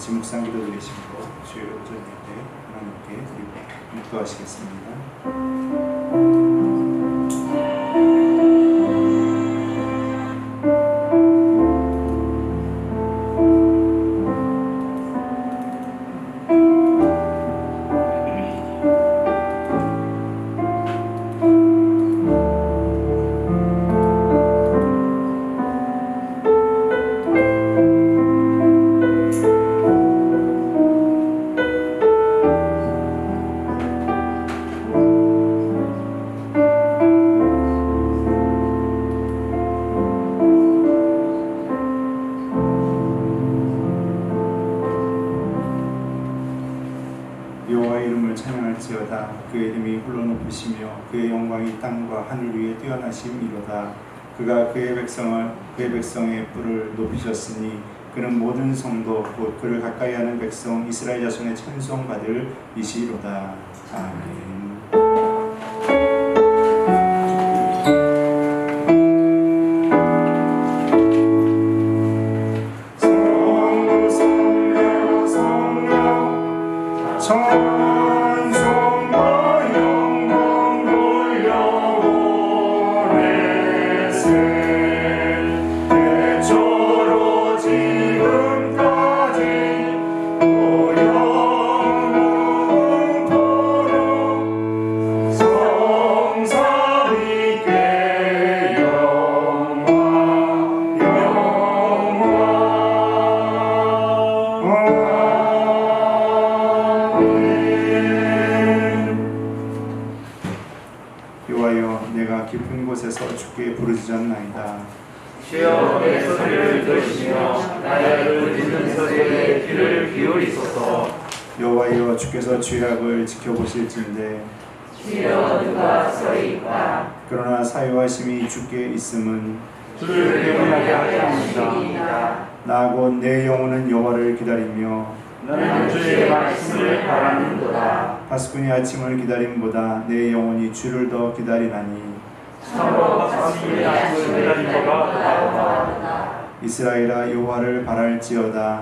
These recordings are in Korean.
같이 묵상 기도 드리시고 주의 온전히 하나님께 드리고 묵도하시겠습니다. 여호와의 이름을 찬양할지어다. 그의 이름이 홀로 높으시며 그의 영광이 땅과 하늘 위에 뛰어나심이로다. 그가 그의 백성의 뿔을 높이셨으니 그는 모든 성도 곧 그를 가까이하는 백성 이스라엘 자손의 찬송받을 이시로다. 아멘. 영원히 앞에서 주께 부르짖었나이다. 주여 내 소리를 들으시며 나의 부르짖는 소리에 귀를 기울이소서. 여호와여 주께서 죄악을 지켜보실진데 주여 누가 서리이까. 그러나 사유하심이 주께 있음은 주를 경외하게 하옵니다. 나 곧 내 영혼은 여호와를 기다리며 나는 주의 말씀을 바라는도다. 파수꾼이 아침을 기다림보다 내 영혼이 주를 더 기다리나니 참으로 파수꾼이 아침을 기다린 바가 나오다. 이스라엘아 여호와를 바랄지어다.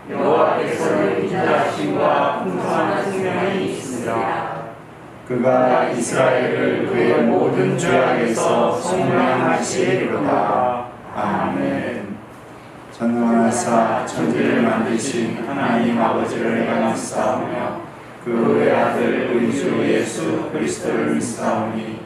여호와께서는 인자하심과 풍성한 생명이 있습니다. 그가 이스라엘을 그의 모든 죄악에서 속량하시리로다. 아멘. 전능하사 천지를 만드신 하나님 아버지를 감사하며 그 외아들 우리 주 예수 그리스도를 믿사오니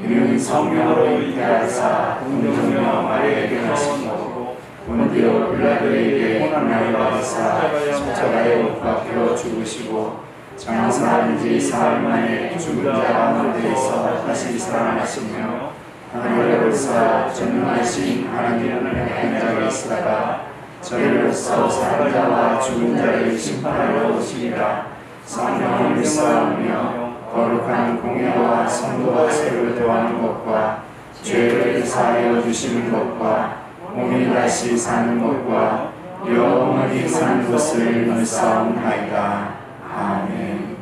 이는 성령으로 잉태하사 동정녀 마리아에게 나시고 본디오 빌라도에게 고난을 받으사 십자가에 못 박혀 죽으시고 장사한 지 사흘 만에 죽은 자 가운데에서 다시 살아나시며 하늘에 올사 전능하신 하나님을 향한 자가 있으다가 저희로서 사는 자와 죽은 자를 심판하러 오시리라. 성령을 믿사오며 거룩한 공예와 성도와 세를 더하는 것과 죄를 사하여 주시는 것과 몸이 다시 사는 것과 영원히 사는 것을 믿사옵나이다. 아멘.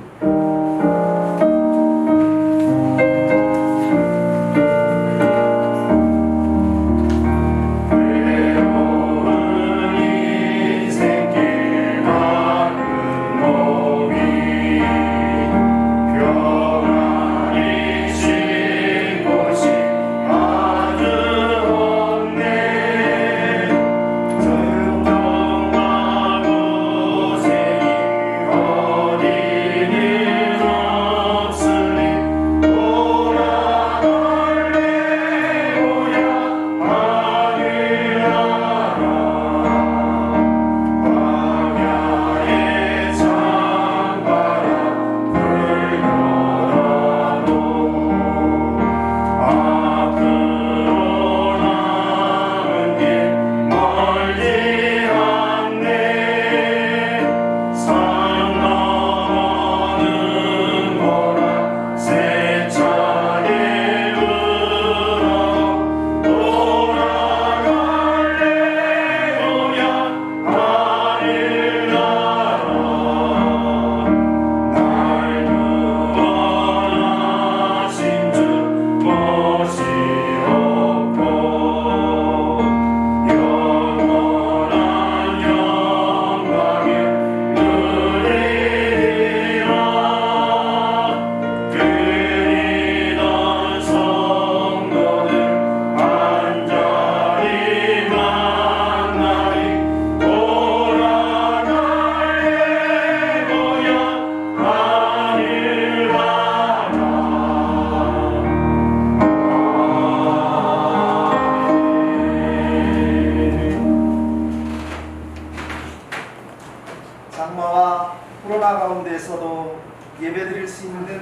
장마와 코로나 가운데서도 예배드릴 수 있는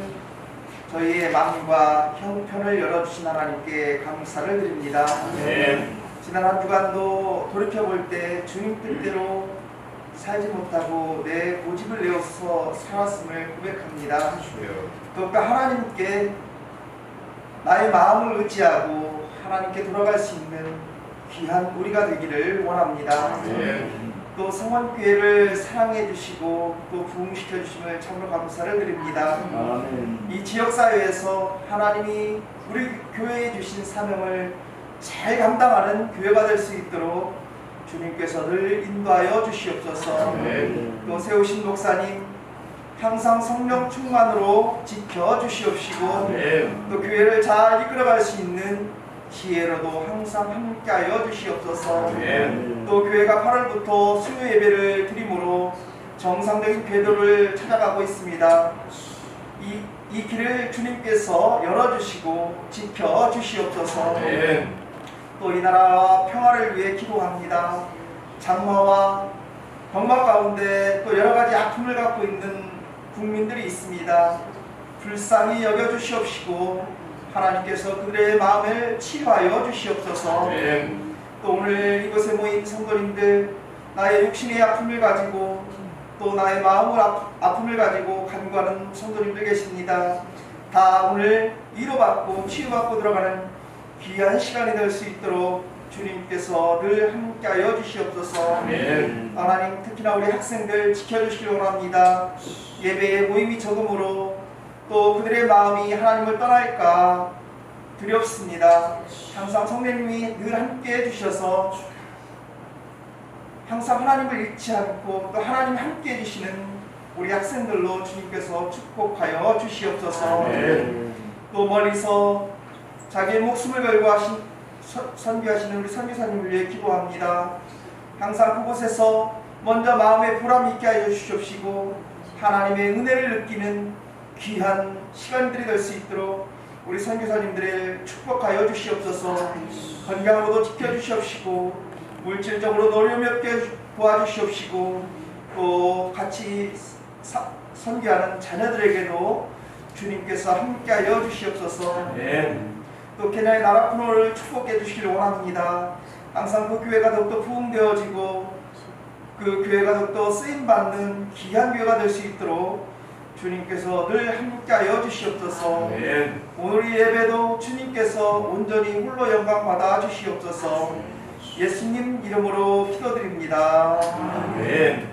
저희의 마음과 형편을 열어주신 하나님께 감사를 드립니다. 지난 한 주간도 돌이켜볼 때 주님 뜻대로 살지 못하고 내 고집을 내어서 살았음을 고백합니다. 더욱더 하나님께 나의 마음을 의지하고 하나님께 돌아갈 수 있는 귀한 우리가 되기를 원합니다. 또 성원교회를 사랑해 주시고 또 부흥시켜 주심을 참으로 감사를 드립니다. 이 지역사회에서 하나님이 우리 교회에 주신 사명을 잘 감당하는 교회가 될 수 있도록 주님께서 늘 인도하여 주시옵소서. 또 세우신 목사님 항상 성령 충만으로 지켜 주시옵시고 또 교회를 잘 이끌어갈 수 있는 지혜로도 항상 함께하여 주시옵소서. 또 교회가 8월부터 수요 예배를 드림으로 정상적인 궤도를 찾아가고 있습니다. 이 길을 주님께서 열어주시고 지켜주시옵소서. 또 이 나라와 평화를 위해 기도합니다. 장마와 병마 가운데 또 여러가지 아픔을 갖고 있는 국민들이 있습니다. 불쌍히 여겨주시옵시고 하나님께서 그들의 마음을 치유하여 주시옵소서. 또 오늘 이곳에 모인 성도님들, 나의 육신의 아픔을 가지고 또 나의 마음의 아픔을 가지고 간구하는 성도님들 계십니다. 다 오늘 위로받고 치유받고 들어가는 귀한 시간이 될 수 있도록 주님께서 늘 함께하여 주시옵소서. 하나님, 특히나 우리 학생들 지켜주시기 원합니다. 예배에 모임이 적음으로 또 그들의 마음이 하나님을 떠날까 두렵습니다. 항상 성령님이 늘 함께해 주셔서 항상 하나님을 잃지 않고 또 하나님 함께해 주시는 우리 학생들로 주님께서 축복하여 주시옵소서. 또 멀리서 자기의 목숨을 걸고 선교하시는 우리 선교사님을 위해 기도합니다. 항상 그곳에서 먼저 마음에 보람 있게 하여 주시옵시고 하나님의 은혜를 느끼는 귀한 시간들이 될 수 있도록 우리 선교사님들을 축복하여 주시옵소서. 건강으로도 지켜주시옵시고 물질적으로도 어려움이 없게 도와주시옵시고 또 같이 선교하는 자녀들에게도 주님께서 함께하여 주시옵소서. 또 케냐의 나라 분호를 축복해 주시기를 원합니다. 항상 그 교회가 더욱더 부흥되어지고 그 교회가 더욱더 쓰임받는 귀한 교회가 될 수 있도록 주님께서 늘 함께하여 주시옵소서. 오늘 이 예배도 주님께서 온전히 홀로 영광 받아 주시옵소서. 예수님 이름으로 기도드립니다. 아멘.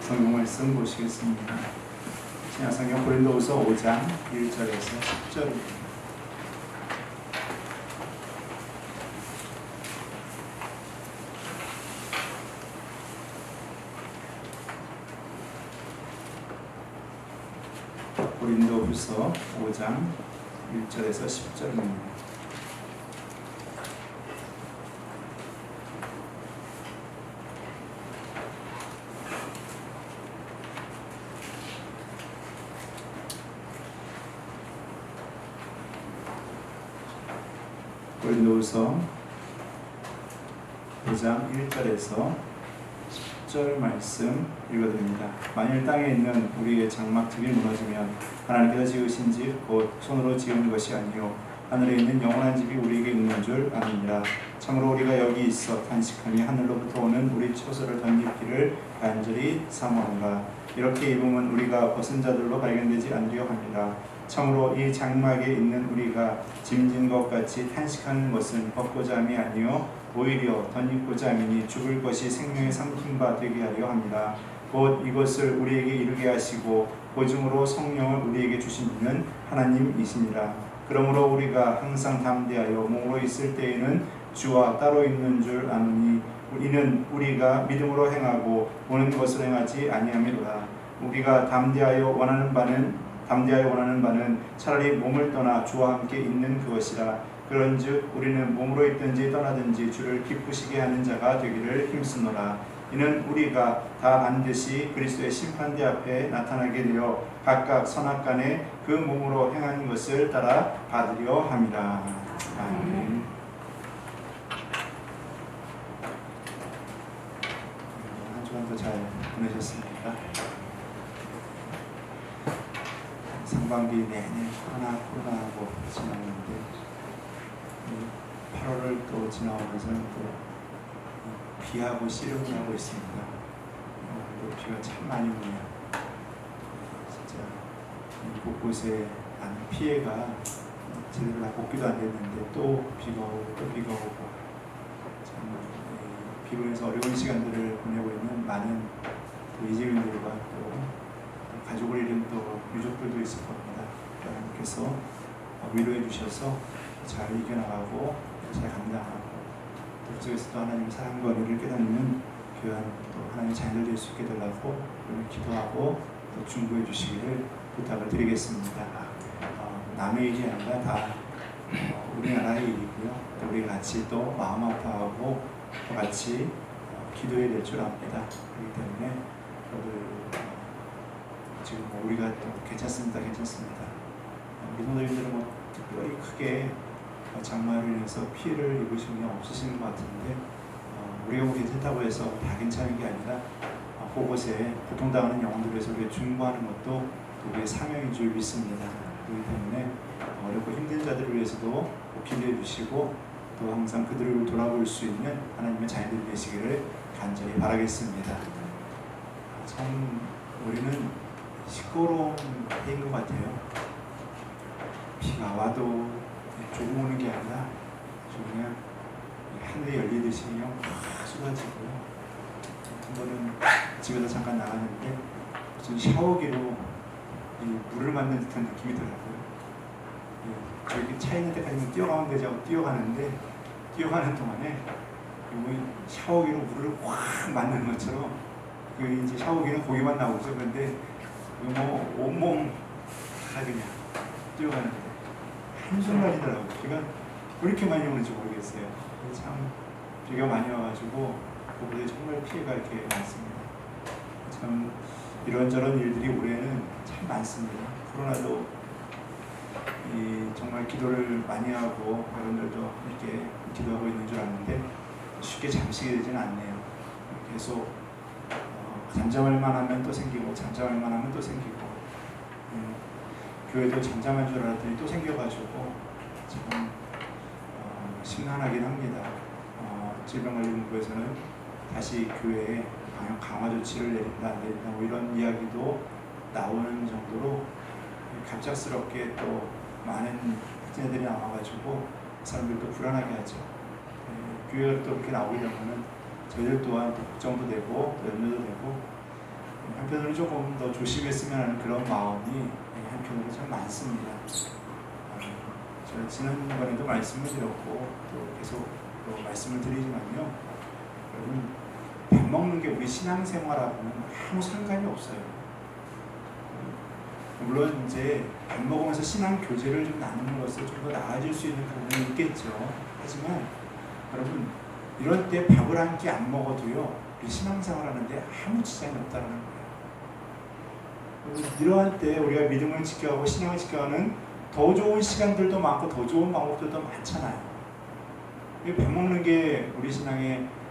성경 말씀 보시겠습니다. 신약성경 고린도후서 5장 1절에서 10절입니다. 고린도후서 5장 1절에서 10절입니다. 고린도후서 5장 1절에서 10절 말씀 읽어드립니다. 만일 땅에 있는 우리의 장막집이 무너지면 하나님께서 지으신 집 곧 손으로 지은 것이 아니요 하늘에 있는 영원한 집이 우리에게 있는 줄 아느니라. 참으로 우리가 여기 있어 탄식하니 하늘로부터 오는 우리 처소를 던집기를 간절히 사모하노라. 이렇게 입으면 우리가 벗은 자들로 발견되지 않으려 합니다. 참으로 이 장막에 있는 우리가 짐진 것 같이 탄식하는 것은 벗고자 함이 아니요 오히려 덧입고자 함이니 죽을 것이 생명의 삼킨 바 되게 하려 합니다. 곧 이것을 우리에게 이루게 하시고 보증으로 성령을 우리에게 주신 이는 하나님이시니라. 그러므로 우리가 항상 담대하여 몸으로 있을 때에는 주와 따로 있는 줄 아노니 이는 우리가 믿음으로 행하고 보는 것을 행하지 아니함이로라. 우리가 담대하여 원하는 바는 차라리 몸을 떠나 주와 함께 있는 그것이라. 그런즉 우리는 몸으로 있든지 떠나든지 주를 기쁘시게 하는 자가 되기를 힘쓰노라. 이는 우리가 다 반드시 그리스도의 심판대 앞에 나타나게 되어 각각 선악간에 그 몸으로 행한 것을 따라 받으려 함이라. 아멘. 한 주간도 잘 보내셨습니까? 상반기 내내 코로나하고 지나갔는데 8월을 또 지나오면서는 또 비하고 씨름을 하고 있습니다. 비가 참 많이 오네요. 진짜 곳곳에 많은 피해가 제대로 다 복귀도 안 됐는데 또 비가 오고 또 비가 오고 참 비로 인해서 어려운 시간들을 보내고 있는 많은 이재민들과 또 가족을 잃은 또 유족들도 있을 겁니다. 하나님께서 위로해 주셔서 잘 이겨나가고 잘 감당하고 그 속에서 또 하나님의 사랑과 은혜를 깨닫는 귀한 또 하나님의 자녀들 될 수 있게 되라고 기도하고 또 중보해 주시기를 부탁을 드리겠습니다. 남의 일이 아니라 다 우리나라의 일이고요. 또 우리 같이 또 마음 아파하고 또 같이 기도해야 될 줄 압니다. 그렇기 때문에 지금 우리가 또 괜찮습니다. 우리 성도님들은 특별히 크게 장마로 인해서 피해를 입으신 분이 없으시는 것 같은데 우리가 괜찮다고 해서 다 괜찮은 게 아니라 그곳에 고통당하는 영혼들을 위해서 우리가 중보하는 것도 우리의 사명인 줄 믿습니다. 그렇기 때문에 어렵고 힘든 자들을 위해서도 기도해 주시고 또 항상 그들을 돌아볼 수 있는 하나님의 자녀들이 되시기를 간절히 바라겠습니다. 참 우리는 시끄러운 해인 것 같아요. 비가 와도 조금 오는 게 아니라 그냥 하늘이 열리듯이 그냥 확 쏟아지고요. 한 번은 집에서 잠깐 나갔는데 무슨 샤워기로 물을 맞는 듯한 느낌이 더라고요. 저기 차 있는 데까지 뛰어가면 되지 하고 뛰어가는데 뛰어가는 동안에 샤워기로 물을 확 맞는 것처럼 이제 샤워기는 고기만 나오죠. 그런데 온몸 다 그냥 뛰어가는데 한순간이더라고요. 비가 왜 이렇게 많이 오는지 모르겠어요. 참 비가 많이 와가지고 그곳에 정말 피해가 이렇게 많습니다. 참 이런저런 일들이 올해는 참 많습니다. 코로나도 정말 기도를 많이 하고 여러분들도 이렇게 기도하고 있는 줄 아는데 쉽게 잠식이 되지는 않네요. 계속 잠잠할만 하면 또 생기고 잠잠할만 하면 또 생기고 교회도 잠잠한 줄 알았더니 또 생겨가지고 참 심란하긴 합니다. 질병관리본부에서는 다시 교회에 방역 강화 조치를 내린다 안 내린다 이런 이야기도 나오는 정도로 갑작스럽게 또 많은 확진자들이 나와가지고 사람들도 불안하게 하죠. 교회가 또 이렇게 나오게 되면은 저희들 또한 또 걱정도 되고 또 염려도 되고 한편으로 조금 더 조심했으면 하는 그런 마음이 한편으로 참 많습니다. 제가 지난번에도 말씀을 드렸고 또 계속 또 말씀을 드리지만요. 여러분 밥 먹는 게 우리 신앙생활하고는 아무 상관이 없어요. 물론 이제 밥 먹으면서 신앙 교제를 좀 나누는 것을 좀 더 나아질 수 있는 부분이 있겠죠. 하지만 여러분 이런 때 밥을 한 끼 안 먹어도요 우리 신앙생활 하는데 아무 지장이 없다는 거예요. 이러한 때 우리가 믿음을 지켜가고 신앙을 지켜가는 더 좋은 시간들도 많고 더 좋은 방법들도 많잖아요. 밥 먹는 게 우리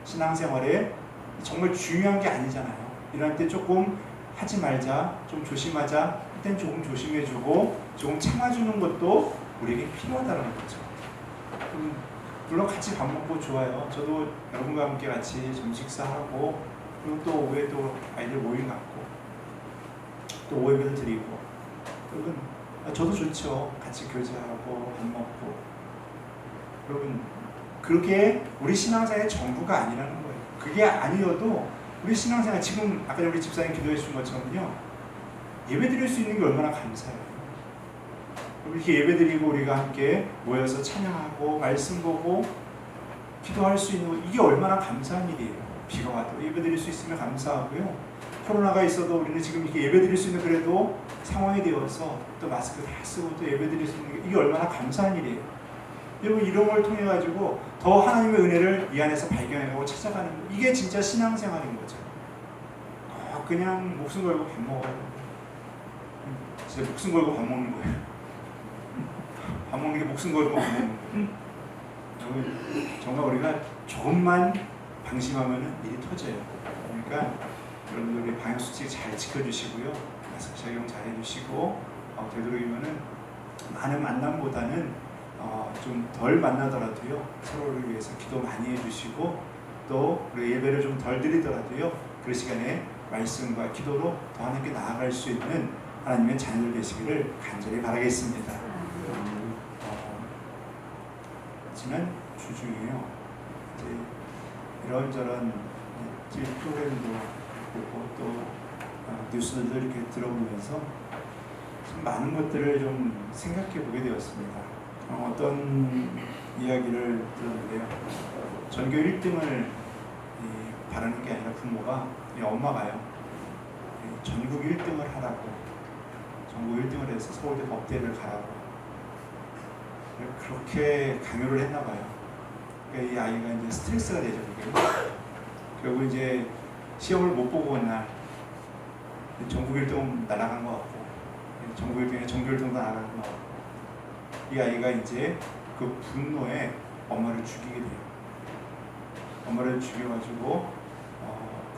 신앙생활에 정말 중요한 게 아니잖아요. 이럴 때 조금 하지 말자, 좀 조심하자, 일단 조금 조심해주고 조금 참아주는 것도 우리에게 필요하다는 거죠. 물론 같이 밥 먹고 좋아요. 저도 여러분과 함께 같이 점 식사하고 그리고 또 오후에 또 아이들 모임 갖고 또 오후에도 드리고 여러분 저도 좋죠. 같이 교제하고 밥 먹고 여러분 그게 우리 신앙생활의 전부가 아니라는 거예요. 그게 아니어도 우리 신앙생활 지금 아까 우리 집사님 기도해 주신 것처럼요 예배 드릴 수 있는 게 얼마나 감사해요. 이렇게 예배 드리고 우리가 함께 모여서 찬양하고 말씀 보고 기도할 수 있는 거 이게 얼마나 감사한 일이에요. 비가 와도 예배 드릴 수 있으면 감사하고요. 코로나가 있어도 우리는 지금 이렇게 예배 드릴 수 있는 그래도 상황이 되어서 또 마스크 다 쓰고 또 예배 드릴 수 있는 게 이게 얼마나 감사한 일이에요. 여러분 이런 걸 통해 가지고 더 하나님의 은혜를 이 안에서 발견해가고 찾아가는 거 이게 진짜 신앙생활인 거죠. 그냥 목숨 걸고 밥 먹어요. 진짜 목숨 걸고 밥 먹는 거예요. 밥 먹는 게 목숨 걸고 밥 먹는 거예요. 정말 우리가 조금만 방심하면 일이 터져요. 그러니까 여러분들 우리 방역수칙 잘 지켜주시고요. 마스크 착용 잘 해주시고 되도록이면은 많은 만남보다는 좀 덜 만나더라도요 서로를 위해서 기도 많이 해주시고 또 우리 예배를 좀 덜 드리더라도요 그 시간에 말씀과 기도로 더 하나님께 나아갈 수 있는 하나님의 자녀들 되시기를 간절히 바라겠습니다. 지난 주 중에요 이제 이런저런 프로그램도 보고 또 뉴스들도 이렇게 들어보면서 참 많은 것들을 좀 생각해 보게 되었습니다. 어떤 이야기를 들었는데요. 전교 1등을 바라는 게 아니라 부모가 엄마가요 전국 1등을 하라고 전국 1등을 해서 서울대 법대를 가라고 그렇게 강요를 했나 봐요. 그러니까 이 아이가 이제 스트레스가 되죠. 그게. 결국 이제 시험을 못 보고 온 날 전국 1등 날아간 것 같고, 전국 1등에 전교 1등도 날아간 것 같고, 이 아이가 이제 그 분노에 엄마를 죽이게 돼요. 엄마를 죽여가지고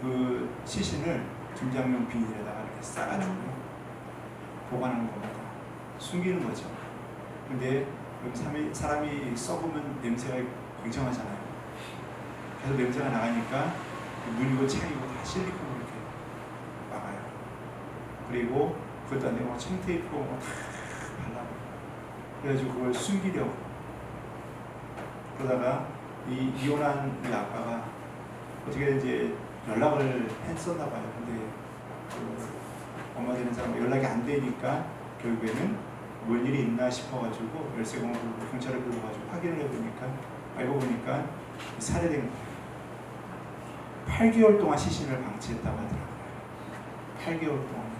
그 시신을 김장용 비닐에다가 이렇게 싸가지고요, 보관하는 겁니다. 숨기는 거죠. 근데 사람이 썩으면 냄새가 굉장하잖아요. 그래서 냄새가 나가니까 물이고 책이고 다 실리콘으로 이렇게 막아요. 그리고 그것도 안 되고 청테이프고 다 발라요. 그래가지고 그걸 숨기려고. 그러다가 이 이혼한 이 아빠가 어떻게 이제 연락을 했었나 봐요. 근데 그 엄마 되는 사람 연락이 안 되니까 결국에는 뭔 일이 있나 싶어가지고 열쇠공으로 경찰을 불러가지고 확인을 해보니까, 알고 보니까 살해된 거예요. 8개월 동안 시신을 방치했다고 하더라고요. 8개월 동안.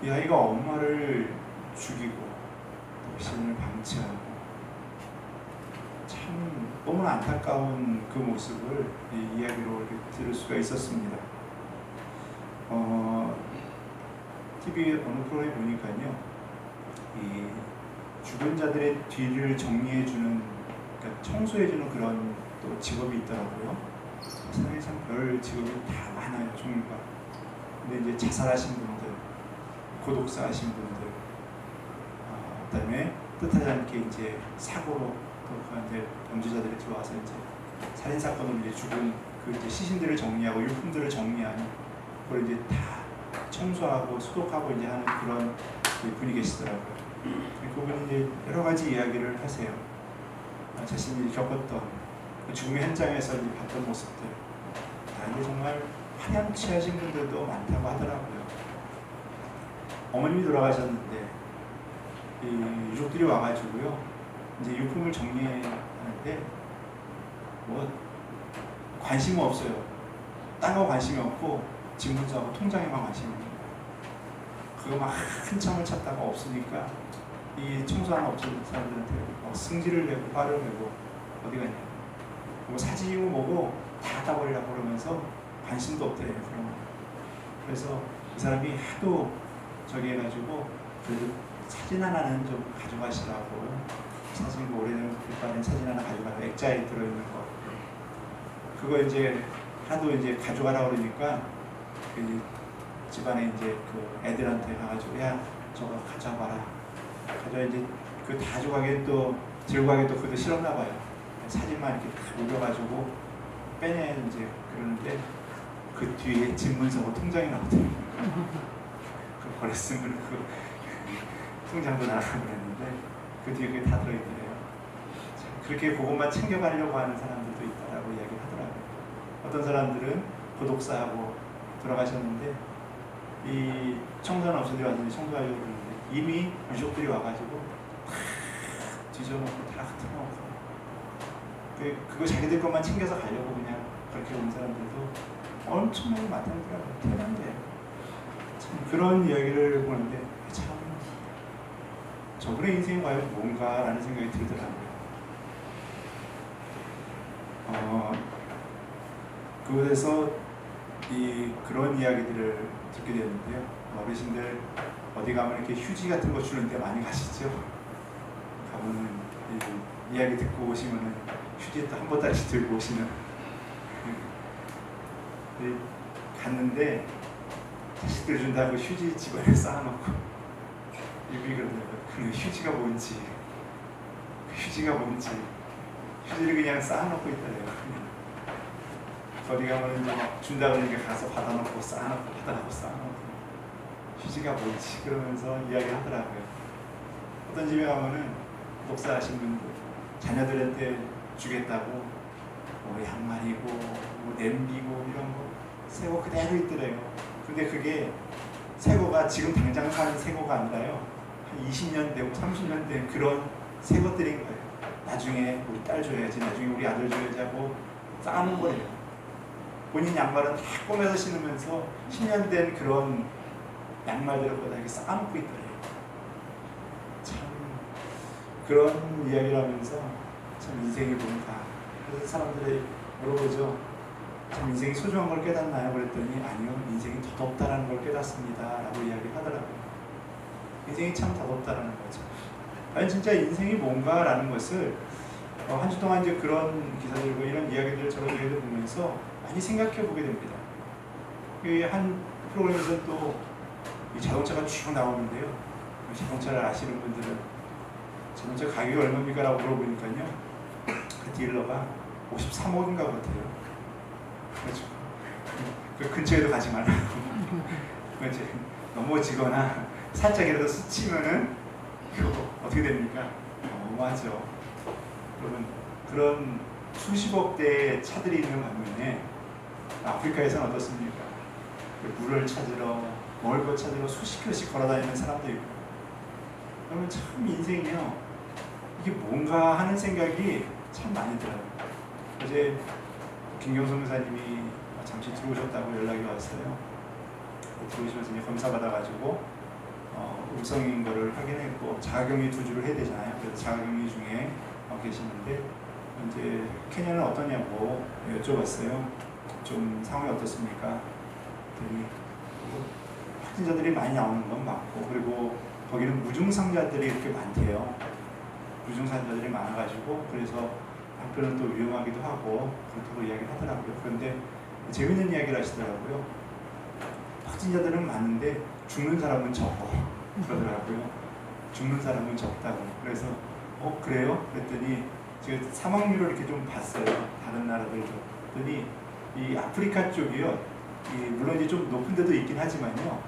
이 아이가 엄마를 죽이고 시신을 방치하고, 참 너무 안타까운 그 모습을 이 이야기로 이렇게 들을 수가 있었습니다. TV 어느 프로에 보니까요, 이 죽은 자들의 뒤를 정리해주는, 그러니까 청소해주는 그런 또 직업이 있더라고요. 세상에 참 별 직업이 다 많아요, 종류가. 근데 이제 자살하신 분들, 고독사 하신 분들, 그다음에 뜻하지 않게 이제 사고로 또 그한테 범죄자들이 들어와서 이제 살인 사건으로 이제 죽은 그 이제 시신들을 정리하고 유품들을 정리하는, 그걸 이제 다 청소하고 소독하고 이제 하는 그런 분이 계시더라고요. 그분이 이제 여러 가지 이야기를 하세요. 자신이 겪었던 그 죽음의 현장에서 이제 봤던 모습들. 근데 정말 파렴치하신 분들도 많다고 하더라고요. 어머님이 돌아가셨는데 이 유족들이 와가지고요, 이제 유품을 정리하는데 뭐 관심은 없어요. 딴 거 관심이 없고 진문서하고 통장에만 관심이 있는 거예요. 그거 막 한참을 찾다가 없으니까 이 청소하는 업체 사람들한테 승질을 내고 화를 내고 어디 갔냐, 뭐 사진이고 뭐고 다 갖다 버리라고 그러면서 관심도 없대요. 그래서 그 사람이 하도 저기 해가지고 그래도 사진 하나는 좀 가져가시라고, 사진 뭐 오래된 빛바랜 사진 하나 가져가라, 액자에 들어있는 거, 그거 이제 하도 이제 가져가라 그러니까 그 집안에 이제 그 애들한테 가가지고 야 저거 가져와봐라, 가져 이제 그 다 가져가기엔 또 들고 가기 또 그것도 싫었나 봐요. 사진만 이렇게 다 올려가지고 빼내 이제 그러는데 그 뒤에 집문서고 통장이 나오더라고요. 그 버렸으면 그 통장도 나가고 그랬는데 그 뒤에 그게 다 들어있더래요. 그렇게 그것만 챙겨가려고 하는 사람들도 있다라고 이야기를 하더라고요. 어떤 사람들은 고독사하고 돌아가셨는데 이 청소년 업체들이 와서 청소하려고 그러는데 이미 유족들이 와가지고 다 뒤져놓고 다 흩어놓고 그거 자기들 것만 챙겨서 가려고 그냥 그렇게 온 사람들도 엄청나게 많다더라고요. 대단해요. 참 그런 이야기를 보는데 참 저분의 인생이 과연 뭔가라는 생각이 들더라고요. 그곳에서 그런 이야기들을 듣게 되는데요. 어르신들 어디 가면 이렇게 휴지 같은 거 주는데 많이 가시죠? 가면은 이야기 듣고 오시면은 휴지 또 한 보따리씩 들고 오시는. 갔는데 자식들 준다고 휴지 집안에 쌓아놓고 유비 그러더라고요. 그 휴지가 뭔지, 휴지를 그냥 쌓아놓고 있더래요. 어디 가면 이제 막 준다 그러니까 가서 받아놓고 쌓아놓고 받아놓고 쌓아놓고 휴지가 뭔지 그러면서 이야기하더라고요. 어떤 집에 가면은 독사하신 분들 자녀들한테 주겠다고 뭐 양말이고 뭐 냄비고 이런 거 새거 그대로 있더래요. 근데 그게 새거가 지금 당장 사는 새거가 아니라요, 한 20년 되고 30년 된 그런 새것들인 거예요. 나중에 우리 딸 줘야지, 나중에 우리 아들 줘야지 하고 쌓아놓은 거예요. 본인 양말은 다 꼬매서 신으면서 10년 된 그런 양말들을 거다 이렇게 쌓아놓고 있더래요. 그런 이야기를 하면서 참 인생이 뭔가, 그래서 사람들이 물어보죠. 참 인생이 소중한 걸 깨닫나요? 그랬더니 아니요, 인생이 더덥다라는 걸 깨닫습니다 라고 이야기를 하더라고요. 인생이 참 더덥다라는 거죠. 아니 진짜 인생이 뭔가라는 것을 한 주 동안 이제 그런 기사들과 이런 이야기들을 저런 이야기를 보면서 많이 생각해 보게 됩니다. 한 프로그램에서 또 이 자동차가 쭉 나오는데요. 자동차를 아시는 분들은 자동차 가격이 얼마입니까? 라고 물어보니까요. 그 딜러가 53억인가 그렇대요. 그렇죠. 그 근처에도 가지 말라고. 이제 넘어지거나 살짝이라도 스치면은 이거 어떻게 됩니까? 어마하죠. 그러면 그런 수십억 대의 차들이 있는 반면에 아프리카에서는 어떻습니까? 물을 찾으러, 먹을 것 찾으러 수십 킬로씩 걸어다니는 사람도 있고. 그러면 참 인생이요, 이게 뭔가 하는 생각이 참 많이 들어요. 어제 김경성 교사님이 잠시 들어오셨다고 연락이 왔어요. 들어오시면서 이제 검사 받아가지고 음성인 거를 확인했고 자가격리 2주를 해야 되잖아요. 그래서 자가격리 중에 계시는데 이제 케냐는 어떠냐고 여쭤봤어요. 좀 상황이 어떻습니까? 그랬더니 확진자들이 많이 나오는 건 맞고, 그리고 거기는 무증상자들이 이렇게 많대요. 무증상자들이 많아가지고 그래서 한편은 또 위험하기도 하고 그렇다고 이야기를 하더라고요. 그런데 재밌는 이야기를 하시더라고요. 확진자들은 많은데 죽는 사람은 적어 그러더라고요. 죽는 사람은 적다고. 그래서 그래요? 그랬더니 제가 사망률을 이렇게 좀 봤어요. 다른 나라들도. 그랬더니 이 아프리카 쪽이요, 물론 이제 좀 높은 데도 있긴 하지만요,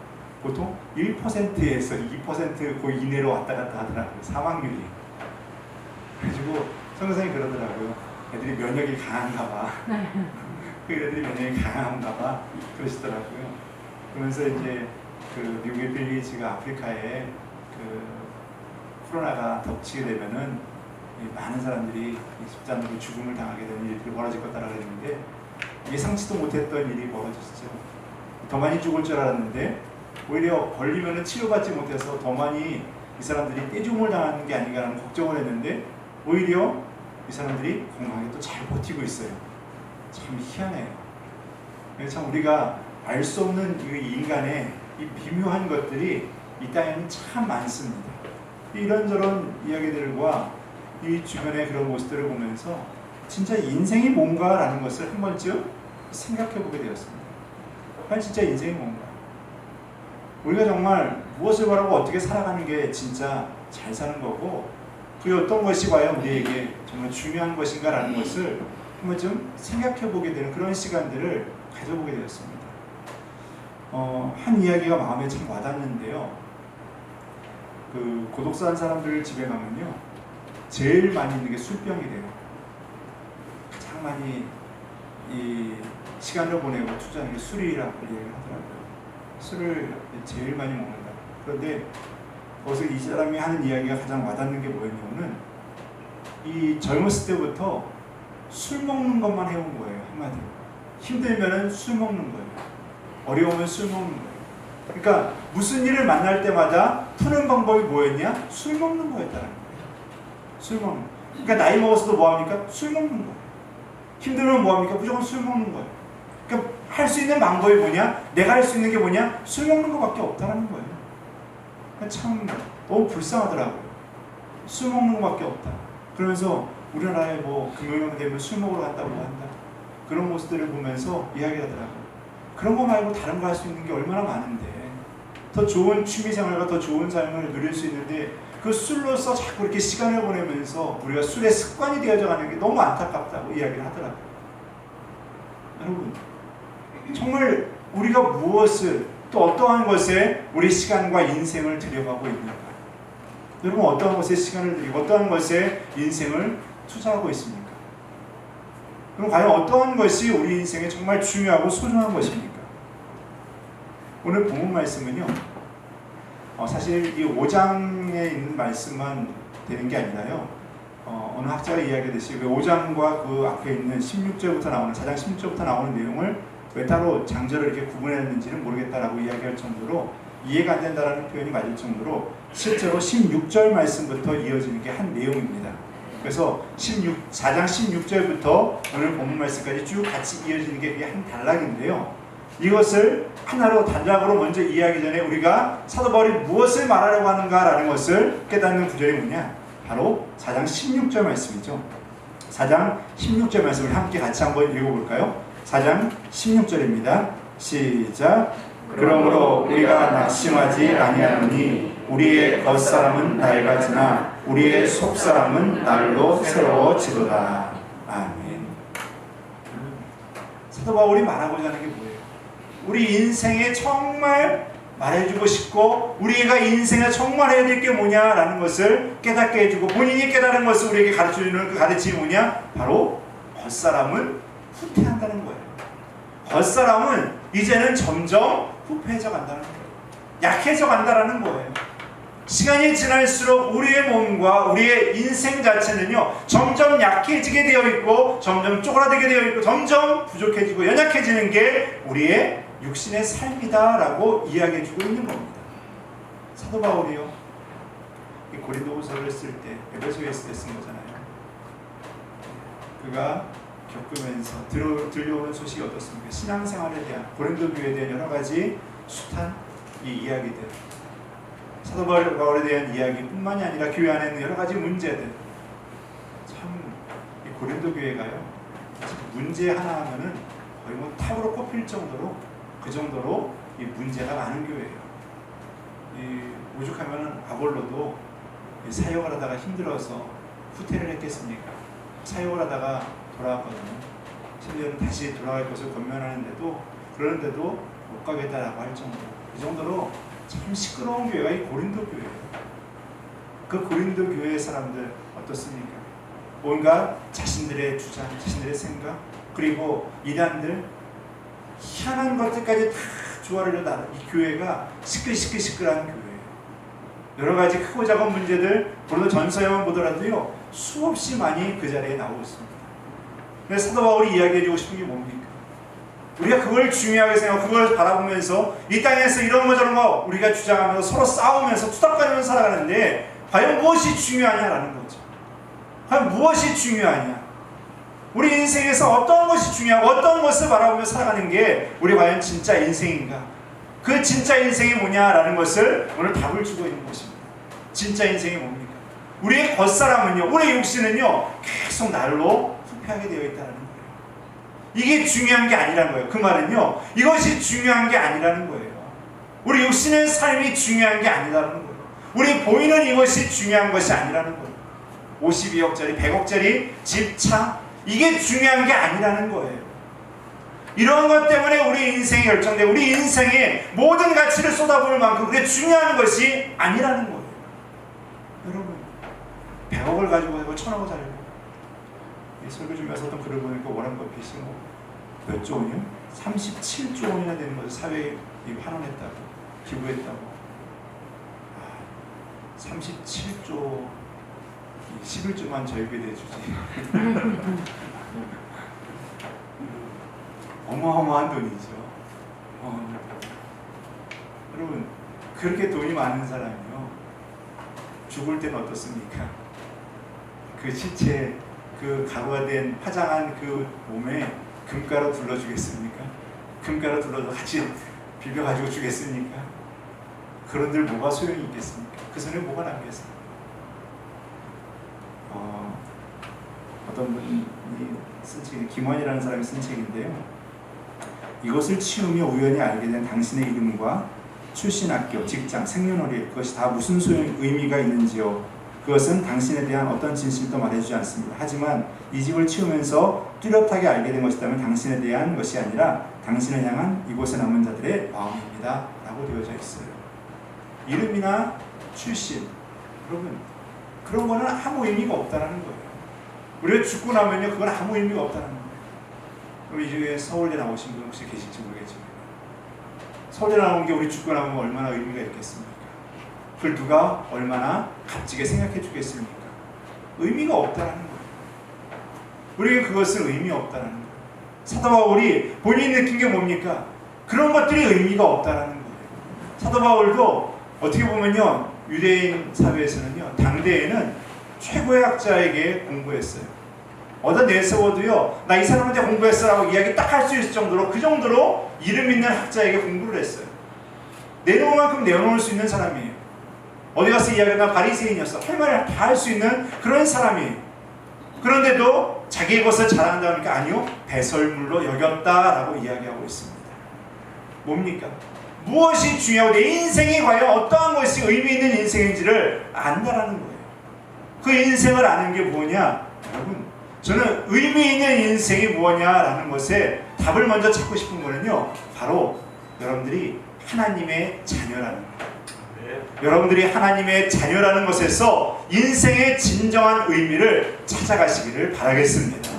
보통 1%에서 2% 그 이내로 왔다 갔다 하더라고요. 사망률이. 그래가지고 선교사님이 그러더라고요. 애들이 면역이 강한가 봐. 그 애들이 면역이 강한가 봐. 그러시더라고요. 그러면서 이제 그 미국의 빌리지가 아프리카에 그 코로나가 덮치게 되면은 많은 사람들이 집단으로 죽음을 당하게 되는 일들이 벌어질 거다라고 했는데 예상치도 못했던 일이 벌어졌죠. 더 많이 죽을 줄 알았는데 오히려 걸리면은 치료받지 못해서 더 많이 이 사람들이 떼죽음을 당하는 게 아닌가라는 걱정을 했는데 오히려 이 사람들이 건강하게 또 잘 버티고 있어요. 참 희한해요. 참 우리가 알 수 없는 이 인간의 이 미묘한 것들이 이 땅에는 참 많습니다. 이런저런 이야기들과 이 주변의 그런 모습들을 보면서 진짜 인생이 뭔가라는 것을 한 번쯤 생각해 보게 되었습니다. 과연 진짜 인생이 뭔가? 우리가 정말 무엇을 바라고 어떻게 살아가는 게 진짜 잘 사는 거고, 그 어떤 것이 과연 우리에게 정말 중요한 것인가라는 것을 한 번쯤 생각해 보게 되는 그런 시간들을 가져보게 되었습니다. 한 이야기가 마음에 참 와닿는데요. 그 고독사한 사람들 집에 가면요, 제일 많이 있는 게 술병이래요. 가장 많이 이 시간을 보내고 투자하는 게 술이라고 얘기를 하더라고요. 술을 제일 많이 먹는다. 그런데 거기서 이 사람이 하는 이야기가 가장 와닿는 게 뭐였냐면은 이 젊었을 때부터 술 먹는 것만 해온 거예요. 한마디로. 힘들면은 술 먹는 거예요. 어려우면 술 먹는 거예요. 그러니까 무슨 일을 만날 때마다 푸는 방법이 뭐였냐? 술 먹는 거였다는 거예요. 술 먹는 거. 그러니까 나이 먹어서도 뭐합니까? 술 먹는 거예요. 힘들면 뭐합니까? 무조건 술 먹는 거예요. 그러니까 할 수 있는 방법이 뭐냐? 내가 할 수 있는 게 뭐냐? 술 먹는 것밖에 없다는 거예요. 그러니까 참 너무 불쌍하더라고요. 술 먹는 것밖에 없다. 그러면서 우리나라에 뭐 금요일 되면 술 먹으러 간다고 한다. 그런 모습들을 보면서 이야기하더라고요. 그런 거 말고 다른 거 할 수 있는 게 얼마나 많은데, 더 좋은 취미생활과 더 좋은 삶을 누릴 수 있는데 그 술로서 자꾸 이렇게 시간을 보내면서 우리가 술의 습관이 되어져 가는 게 너무 안타깝다고 이야기를 하더라고요. 여러분, 정말 우리가 무엇을, 또 어떠한 것에 우리 시간과 인생을 들여가고 있는가? 여러분, 어떠한 것에 시간을 들이고 어떠한 것에 인생을 투자하고 있습니까? 그럼 과연 어떠한 것이 우리 인생에 정말 중요하고 소중한 것입니까? 오늘 본문 말씀은요, 사실 이 5장에 있는 말씀만 되는 게 아니라요, 어느 학자가 이야기하듯이 그 5장과 그 앞에 있는 16절부터 나오는, 4장 16절부터 나오는 내용을 왜 따로 장절을 이렇게 구분했는지는 모르겠다라고 이야기할 정도로 이해가 안 된다라는 표현이 맞을 정도로 실제로 16절 말씀부터 이어지는 게 한 내용입니다. 그래서 4장 16절부터 오늘 본문 말씀까지 쭉 같이 이어지는 게 이게 한 단락인데요. 이것을 하나로 단락으로 먼저 이해하기 전에 우리가 사도 바울이 무엇을 말하려고 하는가라는 것을 깨닫는 구절이 뭐냐? 바로 4장 16절 말씀이죠. 4장 16절 말씀을 함께 같이 한번 읽어볼까요? 4장 16절입니다. 시작. 그러므로 우리가 낙심하지 아니하노니 우리의 겉사람은 낡아지나 우리의 속사람은 날로 새로워지도다. 아멘. 사도 바울이 말하고자 하는 게 뭐예요? 우리 인생에 정말 말해주고 싶고 우리가 인생에 정말 해야 될 게 뭐냐라는 것을 깨닫게 해주고 본인이 깨달은 것을 우리에게 가르쳐주는 그 가르침이 뭐냐? 바로 겉사람은 후퇴한다는 거예요. 겉사람은 이제는 점점 후퇴해져 간다는 거예요. 약해져 간다는 거예요. 시간이 지날수록 우리의 몸과 우리의 인생 자체는요 점점 약해지게 되어 있고 점점 쪼그라들게 되어 있고 점점 부족해지고 연약해지는 게 우리의 육신의 삶이다 라고 이야기해주고 있는 겁니다. 사도 바울이요 고린도후서를 쓸 때 에베소에 쓸 때 쓴 거잖아요. 그가 겪으면서 들려오는 소식이 어떻습니까? 신앙생활에 대한 고린도 교회에 대한 여러 가지 숱한 이 이야기들, 사도 바울에 대한 이야기뿐만이 아니라 교회 안에 있는 여러 가지 문제들, 참 이 고린도 교회가요 문제 하나 하면은 거의 뭐 탑으로 꼽힐 정도로 그 정도로 이 문제가 많은 교회예요. 이 오죽하면은 아볼로도 사역을 하다가 힘들어서 후퇴를 했겠습니까? 사역을 하다가 돌아왔거든요. 심지어는 다시 돌아갈 것을 권면하는데도 그러는데도 못 가겠다라고 할 정도. 그 정도로 참 시끄러운 교회가 이 고린도 교회예요. 그 고린도 교회의 사람들 어떻습니까? 뭔가 자신들의 주장, 자신들의 생각, 그리고 이단들 희한한 것들까지 다 조아리려다 이 교회가 시끌시끌한 교회예요. 여러 가지 크고 작은 문제들, 고린도 전서에만 보더라도요 수없이 많이 그 자리에 나오고 있습니다. 근데 사도 바울이 이야기해주고 싶은 게 뭡니까? 우리가 그걸 중요하게 생각하고 그걸 바라보면서 이 땅에서 이런 거 저런 거 우리가 주장하면서 서로 싸우면서 투닥거리면서 살아가는데 과연 무엇이 중요하냐라는 거죠. 과연 무엇이 중요하냐? 우리 인생에서 어떤 것이 중요하고 어떤 것을 바라보며 살아가는 게 우리 과연 진짜 인생인가? 그 진짜 인생이 뭐냐라는 것을 오늘 답을 주고 있는 것입니다. 진짜 인생이 뭡니까? 우리의 겉사람은요, 우리의 육신은요 계속 날로 후퇴하게 되어 있다는 거예요. 이게 중요한 게 아니라는 거예요. 그 말은요 이것이 중요한 게 아니라는 거예요. 우리 육신의 삶이 중요한 게 아니라는 거예요. 우리 보이는 이것이 중요한 것이 아니라는 거예요. 52억짜리 100억짜리 집, 차 이게 중요한 게 아니라는 거예요. 이런 것 때문에 우리 인생이 결정되고 우리 인생에 모든 가치를 쏟아부을 만큼 그게 중요한 것이 아니라는 거예요. 여러분 100억을 가지고 1000억을 살고 설교 준비해서 어떤 글을 보니까 워런 버핏이 몇 조 원이요? 37조 원이나 되는 것을 사회에 환원했다고 기부했다고. 37조 11조만 저에게 내주지. 어마어마한 돈이죠. 여러분 그렇게 돈이 많은 사람이요 죽을 때는 어떻습니까? 그 시체 그 가루가 된 화장한 그 몸에 금가루 둘러주겠습니까? 금가루 둘러서 같이 비벼가지고 주겠습니까? 그런들 뭐가 소용이 있겠습니까? 그 손에 뭐가 남겠습니까? 어떤 분이 쓴 책이 김원이라는 사람이 쓴 책인데요. 이것을 치우며 우연히 알게 된 당신의 이름과 출신 학교, 직장, 생년월일 그것이 다 무슨 의미가 있는지요. 그것은 당신에 대한 어떤 진실도 말해주지 않습니다. 하지만 이 집을 치우면서 뚜렷하게 알게 된 것이라면 당신에 대한 것이 아니라 당신을 향한 이곳에 남은 자들의 마음입니다. 라고 되어져 있어요. 이름이나 출신, 여러분 그런 거는 아무 의미가 없다는 거예요. 우리가 죽고 나면요 그건 아무 의미가 없다는 거예요. 그럼 이 중에 서울대 나오신 분 혹시 계실지 모르겠지만 서울대 나온 게 우리 죽고 나면 얼마나 의미가 있겠습니까? 그걸 누가 얼마나 값지게 생각해 주겠습니까? 의미가 없다는 거예요. 우리는 그것은 의미 없다는 거예요. 사도 바울이 본인이 느낀 게 뭡니까? 그런 것들이 의미가 없다는 거예요. 사도 바울도 어떻게 보면요, 유대인 사회에서는요, 당대에는 최고의 학자에게 공부했어요. 어디다 내세워도요, 나 이 사람한테 공부했어라고 이야기 딱 할 수 있을 정도로, 그 정도로 이름 있는 학자에게 공부를 했어요. 내놓을 만큼 내어놓을 수 있는 사람이에요. 어디 가서 이야기하면 바리새인이었어, 할 말을 다 할 수 있는 그런 사람이에요. 그런데도 자기의 것을 자랑한다니까 아니요, 배설물로 여겼다라고 이야기하고 있습니다. 뭡니까? 무엇이 중요하고 내 인생이 과연 어떠한 것이 의미 있는 인생인지를 안다라는 거예요. 그 인생을 아는 게 뭐냐? 여러분, 저는 의미 있는 인생이 뭐냐라는 것에 답을 먼저 찾고 싶은 거는요, 바로 여러분들이 하나님의 자녀라는 거예요. 여러분들이 하나님의 자녀라는 것에서 인생의 진정한 의미를 찾아가시기를 바라겠습니다.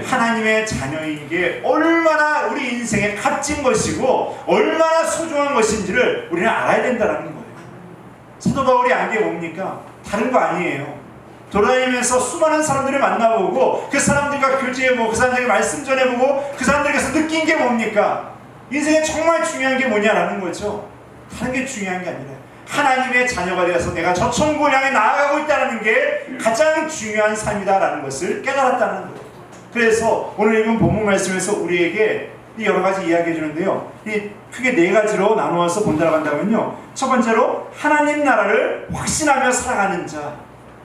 하나님의 자녀인 게 얼마나 우리 인생에 값진 것이고 얼마나 소중한 것인지를 우리는 알아야 된다는 거예요. 사도 바울이 안 게 뭡니까? 다른 거 아니에요. 돌아다니면서 수많은 사람들을 만나보고 그 사람들과 교제해보고 그 사람들에게 말씀 전해보고 그 사람들에게서 느낀 게 뭡니까? 인생에 정말 중요한 게 뭐냐라는 거죠. 다른 게 중요한 게 아니라 하나님의 자녀가 되어서 내가 저 천국을 향해 나아가고 있다는 게 가장 중요한 삶이다라는 것을 깨달았다는 거예요. 그래서 오늘 읽은 본문 말씀에서 우리에게 여러 가지 이야기해 주는데요, 크게 네 가지로 나누어서 본다고 한다면요, 첫 번째로 하나님 나라를 확신하며 살아가는 자,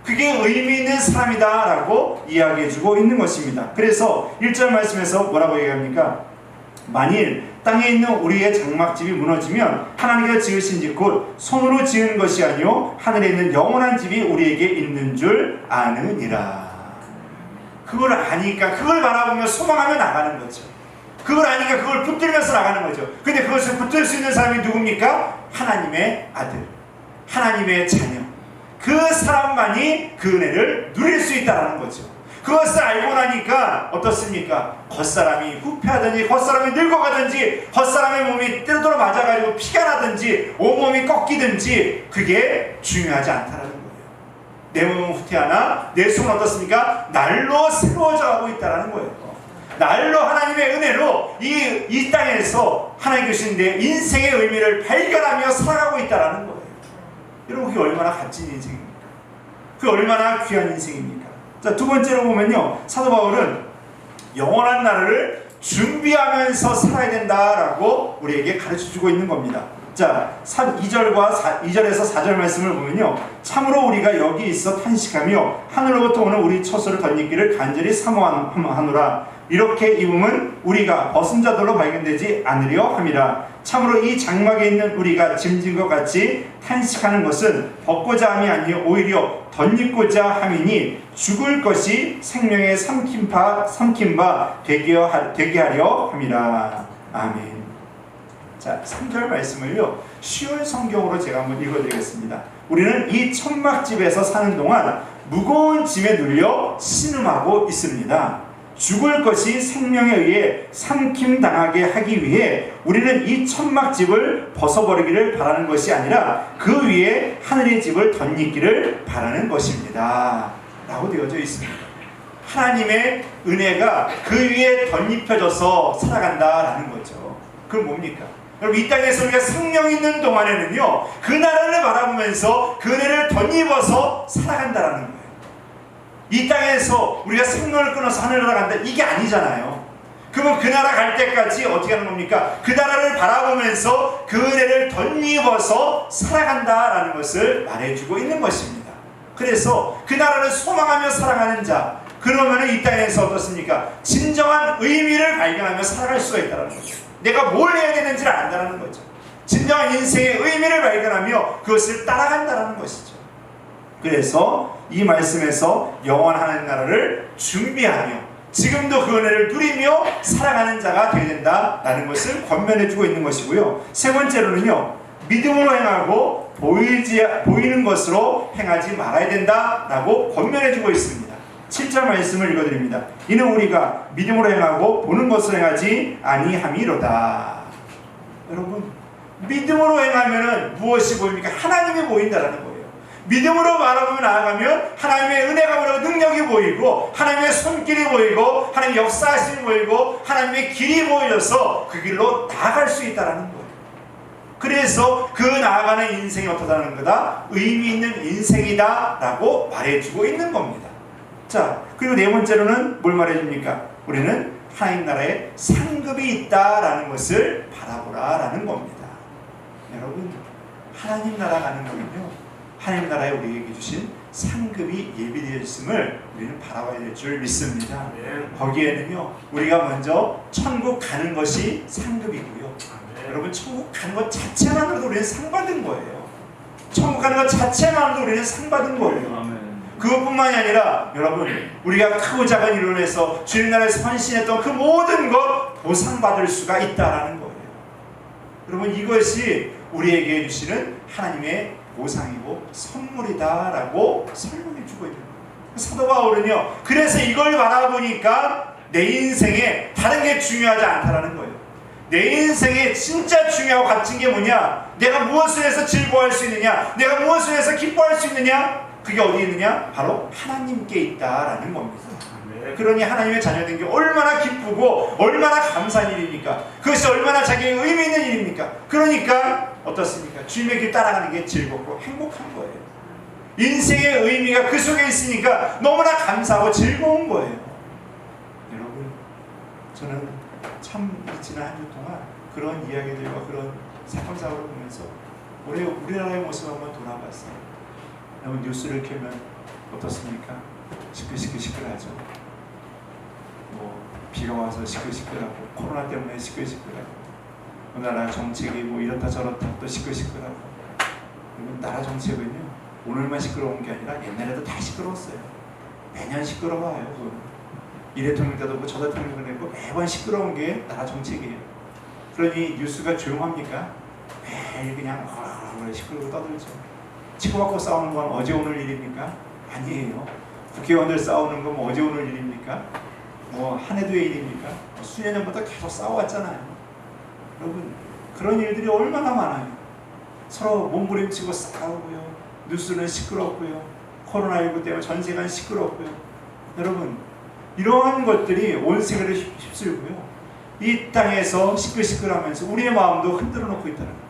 그게 의미 있는 삶이다 라고 이야기해 주고 있는 것입니다. 그래서 1절 말씀에서 뭐라고 얘기합니까? 만일 땅에 있는 우리의 장막집이 무너지면 하나님께서 지으신 집 곧 손으로 지은 것이 아니요 하늘에 있는 영원한 집이 우리에게 있는 줄 아느니라. 그걸 아니까 그걸 바라보며 소망하며 나가는 거죠. 그걸 아니까 그걸 붙들면서 나가는 거죠. 근데 그것을 붙들 수 있는 사람이 누굽니까? 하나님의 아들, 하나님의 자녀. 그 사람만이 그 은혜를 누릴 수 있다는 거죠. 그것을 알고 나니까 어떻습니까? 겉사람이 후패하든지 겉사람이 늙어가든지 겉사람의 몸이 때로도로 맞아가지고 피가 나든지 온몸이 꺾이든지 그게 중요하지 않다는 거예요. 내 몸은 후퇴하나 내 속은 어떻습니까? 날로 새로워져 가고 있다는 거예요. 날로 하나님의 은혜로 이 땅에서 하나님 주신 내 인생의 의미를 발견하며 살아가고 있다는 거예요. 여러분, 그게 얼마나 값진 인생입니까? 그게 얼마나 귀한 인생입니까? 자, 두 번째로 보면요, 사도 바울은 영원한 나라를 준비하면서 살아야 된다라고 우리에게 가르쳐주고 있는 겁니다. 자, 2절에서 4절 말씀을 보면요, 참으로 우리가 여기 있어 탄식하며 하늘로부터 오는 우리 처소를 덧입기를 간절히 사모하노라. 이렇게 입음은 우리가 벗은 자들로 발견되지 않으려 함이라. 참으로 이 장막에 있는 우리가 짐진 것 같이 탄식하는 것은 벗고자 함이 아니요 오히려 덧입고자 함이니 죽을 것이 생명의 삼킨 바 되게 하려 함이라. 아멘. 자, 3절 말씀을요, 쉬운 성경으로 제가 한번 읽어드리겠습니다. 우리는 이 천막집에서 사는 동안 무거운 짐에 눌려 신음하고 있습니다. 죽을 것이 생명에 의해 삼킴당하게 하기 위해 우리는 이 천막집을 벗어버리기를 바라는 것이 아니라 그 위에 하늘의 집을 덧입기를 바라는 것입니다 라고 되어져 있습니다. 하나님의 은혜가 그 위에 덧입혀져서 살아간다라는 거죠. 그럼 뭡니까? 여러분, 이 땅에서 우리가 생명 있는 동안에는요, 그 나라를 바라보면서 그 은혜를 덧입어서 살아간다라는 거예요. 이 땅에서 우리가 생명을 끊어서 하늘로 나간다, 이게 아니잖아요. 그러면 그 나라 갈 때까지 어떻게 하는 겁니까? 그 나라를 바라보면서 그 은혜를 덧입어서 살아간다라는 것을 말해주고 있는 것입니다. 그래서 그 나라를 소망하며 살아가는 자, 그러면 이 땅에서 어떻습니까? 진정한 의미를 발견하며 살아갈 수가 있다는 거죠. 내가 뭘 해야 되는지를 안다는 거죠. 진정한 인생의 의미를 발견하며 그것을 따라간다는 것이죠. 그래서 이 말씀에서 영원한 나라를 준비하며 지금도 그 은혜를 누리며 살아가는 자가 되어야 된다라는 것을 권면해주고 있는 것이고요. 세 번째로는요, 믿음으로 행하고 보이는 것으로 행하지 말아야 된다라고 권면해주고 있습니다. 7절 말씀을 읽어드립니다. 이는 우리가 믿음으로 행하고 보는 것으로 행하지 아니함이로다. 여러분, 믿음으로 행하면 무엇이 보입니까? 하나님이 보인다라는 거예요. 믿음으로 바라보며 나아가면 하나님의 은혜가 보이고 능력이 보이고 하나님의 손길이 보이고 하나님의 역사하심이 보이고 하나님의 길이 보여져서 그 길로 나아갈 수 있다는 거예요. 그래서 그 나아가는 인생이 어떠다는 거다? 의미 있는 인생이다 라고 말해주고 있는 겁니다. 자, 그리고 네 번째로는 뭘 말해줍니까? 우리는 하나님 나라에 상급이 있다라는 것을 바라보라 라는 겁니다. 여러분, 하나님 나라 가는 거는요, 하나님 나라에 우리에게 주신 상급이 예비되어 있음을 우리는 바라봐야 될 줄 믿습니다. 거기에는요, 우리가 먼저 천국 가는 것이 상급이고요. 여러분, 천국 가는 것 자체만으로도 우리는 상 받은 거예요. 천국 가는 것 자체만으로도 우리는 상 받은 거예요. 그것뿐만이 아니라 여러분, 우리가 크고 작은 일을 해서 주님 나라에서 헌신했던 그 모든 것 보상받을 수가 있다라는 거예요. 여러분, 이것이 우리에게 주시는 하나님의 보상이고 선물이다라고 설명해 주고 있는 거예요. 사도 바울은요, 그래서 이걸 바라보니까 내 인생에 다른 게 중요하지 않다라는 거예요. 내 인생에 진짜 중요하고 값진 게 뭐냐? 내가 무엇을 해서 즐거워할 수 있느냐? 내가 무엇을 해서 기뻐할 수 있느냐? 그게 어디 있느냐? 바로 하나님께 있다라는 겁니다. 그러니 하나님의 자녀된 게 얼마나 기쁘고 얼마나 감사한 일입니까? 그것이 얼마나 자기의 의미 있는 일입니까? 그러니까 어떻습니까? 주님의 길 따라가는 게 즐겁고 행복한 거예요. 인생의 의미가 그 속에 있으니까 너무나 감사하고 즐거운 거예요. 여러분, 저는 참 지난 한 주 동안 그런 이야기들과 그런 사건 사고를 보면서 올해 우리나라의 모습을 한번 돌아봤어요. 여러분, 뉴스를 켜면 어떻습니까? 시끌시끌하죠. 뭐 비가 와서 시끌시끌하고, 코로나 때문에 시끌시끌하고, 나라 정책이 뭐 이렇다 저렇다 또 시끌시끌하고. 여러분, 나라 정책은요, 오늘만 시끄러운 게 아니라 옛날에도 다 시끄러웠어요. 매년 시끄러워요. 이 대통령 때도 뭐 저 대통령 때도 매번 시끄러운 게 나라 정책이에요. 그러니 뉴스가 조용합니까? 매일 그냥 시끄러워 떠들죠. 치고받고 싸우는 건 어제 오늘 일입니까? 아니에요. 국회의원들 싸우는 건 뭐 어제 오늘 일입니까? 뭐 한 해도의 일입니까? 수년 전부터 계속 싸워왔잖아요. 여러분, 그런 일들이 얼마나 많아요. 서로 몸부림치고 싸우고요. 뉴스는 시끄럽고요. 코로나19 때문에 전 세계는 시끄럽고요. 여러분, 이러한 것들이 온 세계를 휩쓸고요. 이 땅에서 시끌시끌하면서 우리의 마음도 흔들어 놓고 있다는 거예요.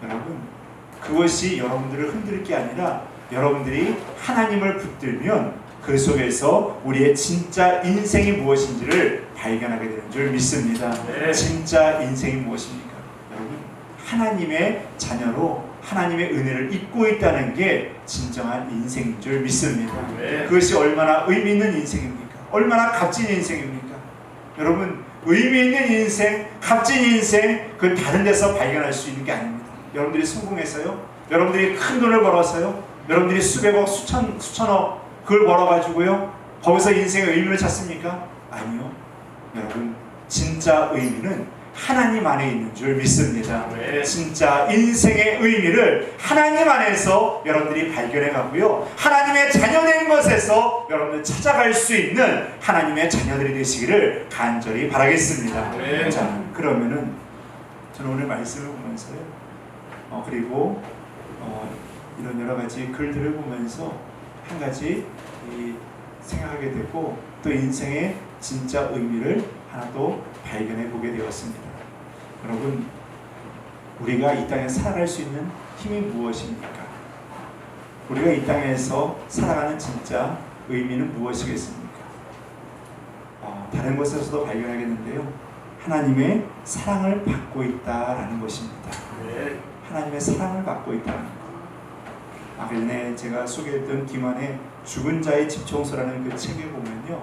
여러분, 그것이 여러분들을 흔들 게 아니라 여러분들이 하나님을 붙들면 그 속에서 우리의 진짜 인생이 무엇인지를 발견하게 되는 줄 믿습니다. 네. 진짜 인생이 무엇입니까? 여러분, 하나님의 자녀로 하나님의 은혜를 입고 있다는 게 진정한 인생인 줄 믿습니다. 네. 그것이 얼마나 의미 있는 인생입니까? 얼마나 값진 인생입니까? 여러분, 의미 있는 인생, 값진 인생, 그 다른 데서 발견할 수 있는 게 아닙니다. 여러분들이 성공해서요, 여러분들이 큰 돈을 벌어서요, 여러분들이 수백억, 수천억 그걸 벌어가지고요, 거기서 인생의 의미를 찾습니까? 아니요. 여러분, 진짜 의미는 하나님 안에 있는 줄 믿습니다. 네. 진짜 인생의 의미를 하나님 안에서 여러분들이 발견해 가고요, 하나님의 자녀된 것에서 여러분들 찾아갈 수 있는 하나님의 자녀들이 되시기를 간절히 바라겠습니다. 네. 자, 그러면은 저는 오늘 말씀을 보면서요, 그리고 이런 여러 가지 글들을 보면서 한 가지 생각하게 되고, 또 인생의 진짜 의미를 하나 또 발견해 보게 되었습니다. 여러분, 우리가 이 땅에 살아갈 수 있는 힘이 무엇입니까? 우리가 이 땅에서 살아가는 진짜 의미는 무엇이겠습니까? 다른 곳에서도 발견하겠는데요, 하나님의 사랑을 받고 있다라는 것입니다. 네. 하나님의 사랑을 받고 있다는 것. 아까 전에 제가 소개했던 김환의 죽은 자의 집청소라는 그 책에 보면요,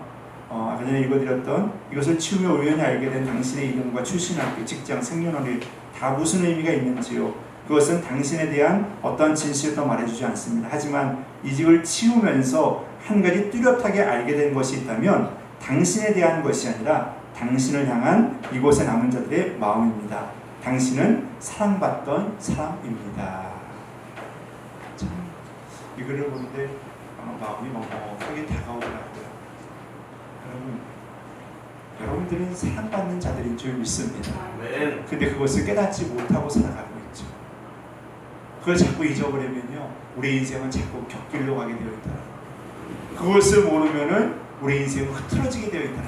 아까 전에 읽어드렸던 이것을 치우며 우연히 알게 된 당신의 이름과 출신학교, 직장, 생년월일 다 무슨 의미가 있는지요. 그것은 당신에 대한 어떤 진실을 더 말해주지 않습니다. 하지만 이 집을 치우면서 한 가지 뚜렷하게 알게 된 것이 있다면 당신에 대한 것이 아니라 당신을 향한 이곳에 남은 자들의 마음입니다. 당신은 사랑받던 사람입니다. 참, 이 글을 보는데 마음이 먹먹하게 다가오더라고요. 여러분들은 사랑받는 자들인 줄 믿습니다. 아멘. 근데 그것을 깨닫지 못하고 살아가고 있죠. 그걸 자꾸 잊어버리면요, 우리 인생은 자꾸 곁길로 가게 되어 있다. 그것을 모르면은 우리 인생은 흐트러지게 되어 있다.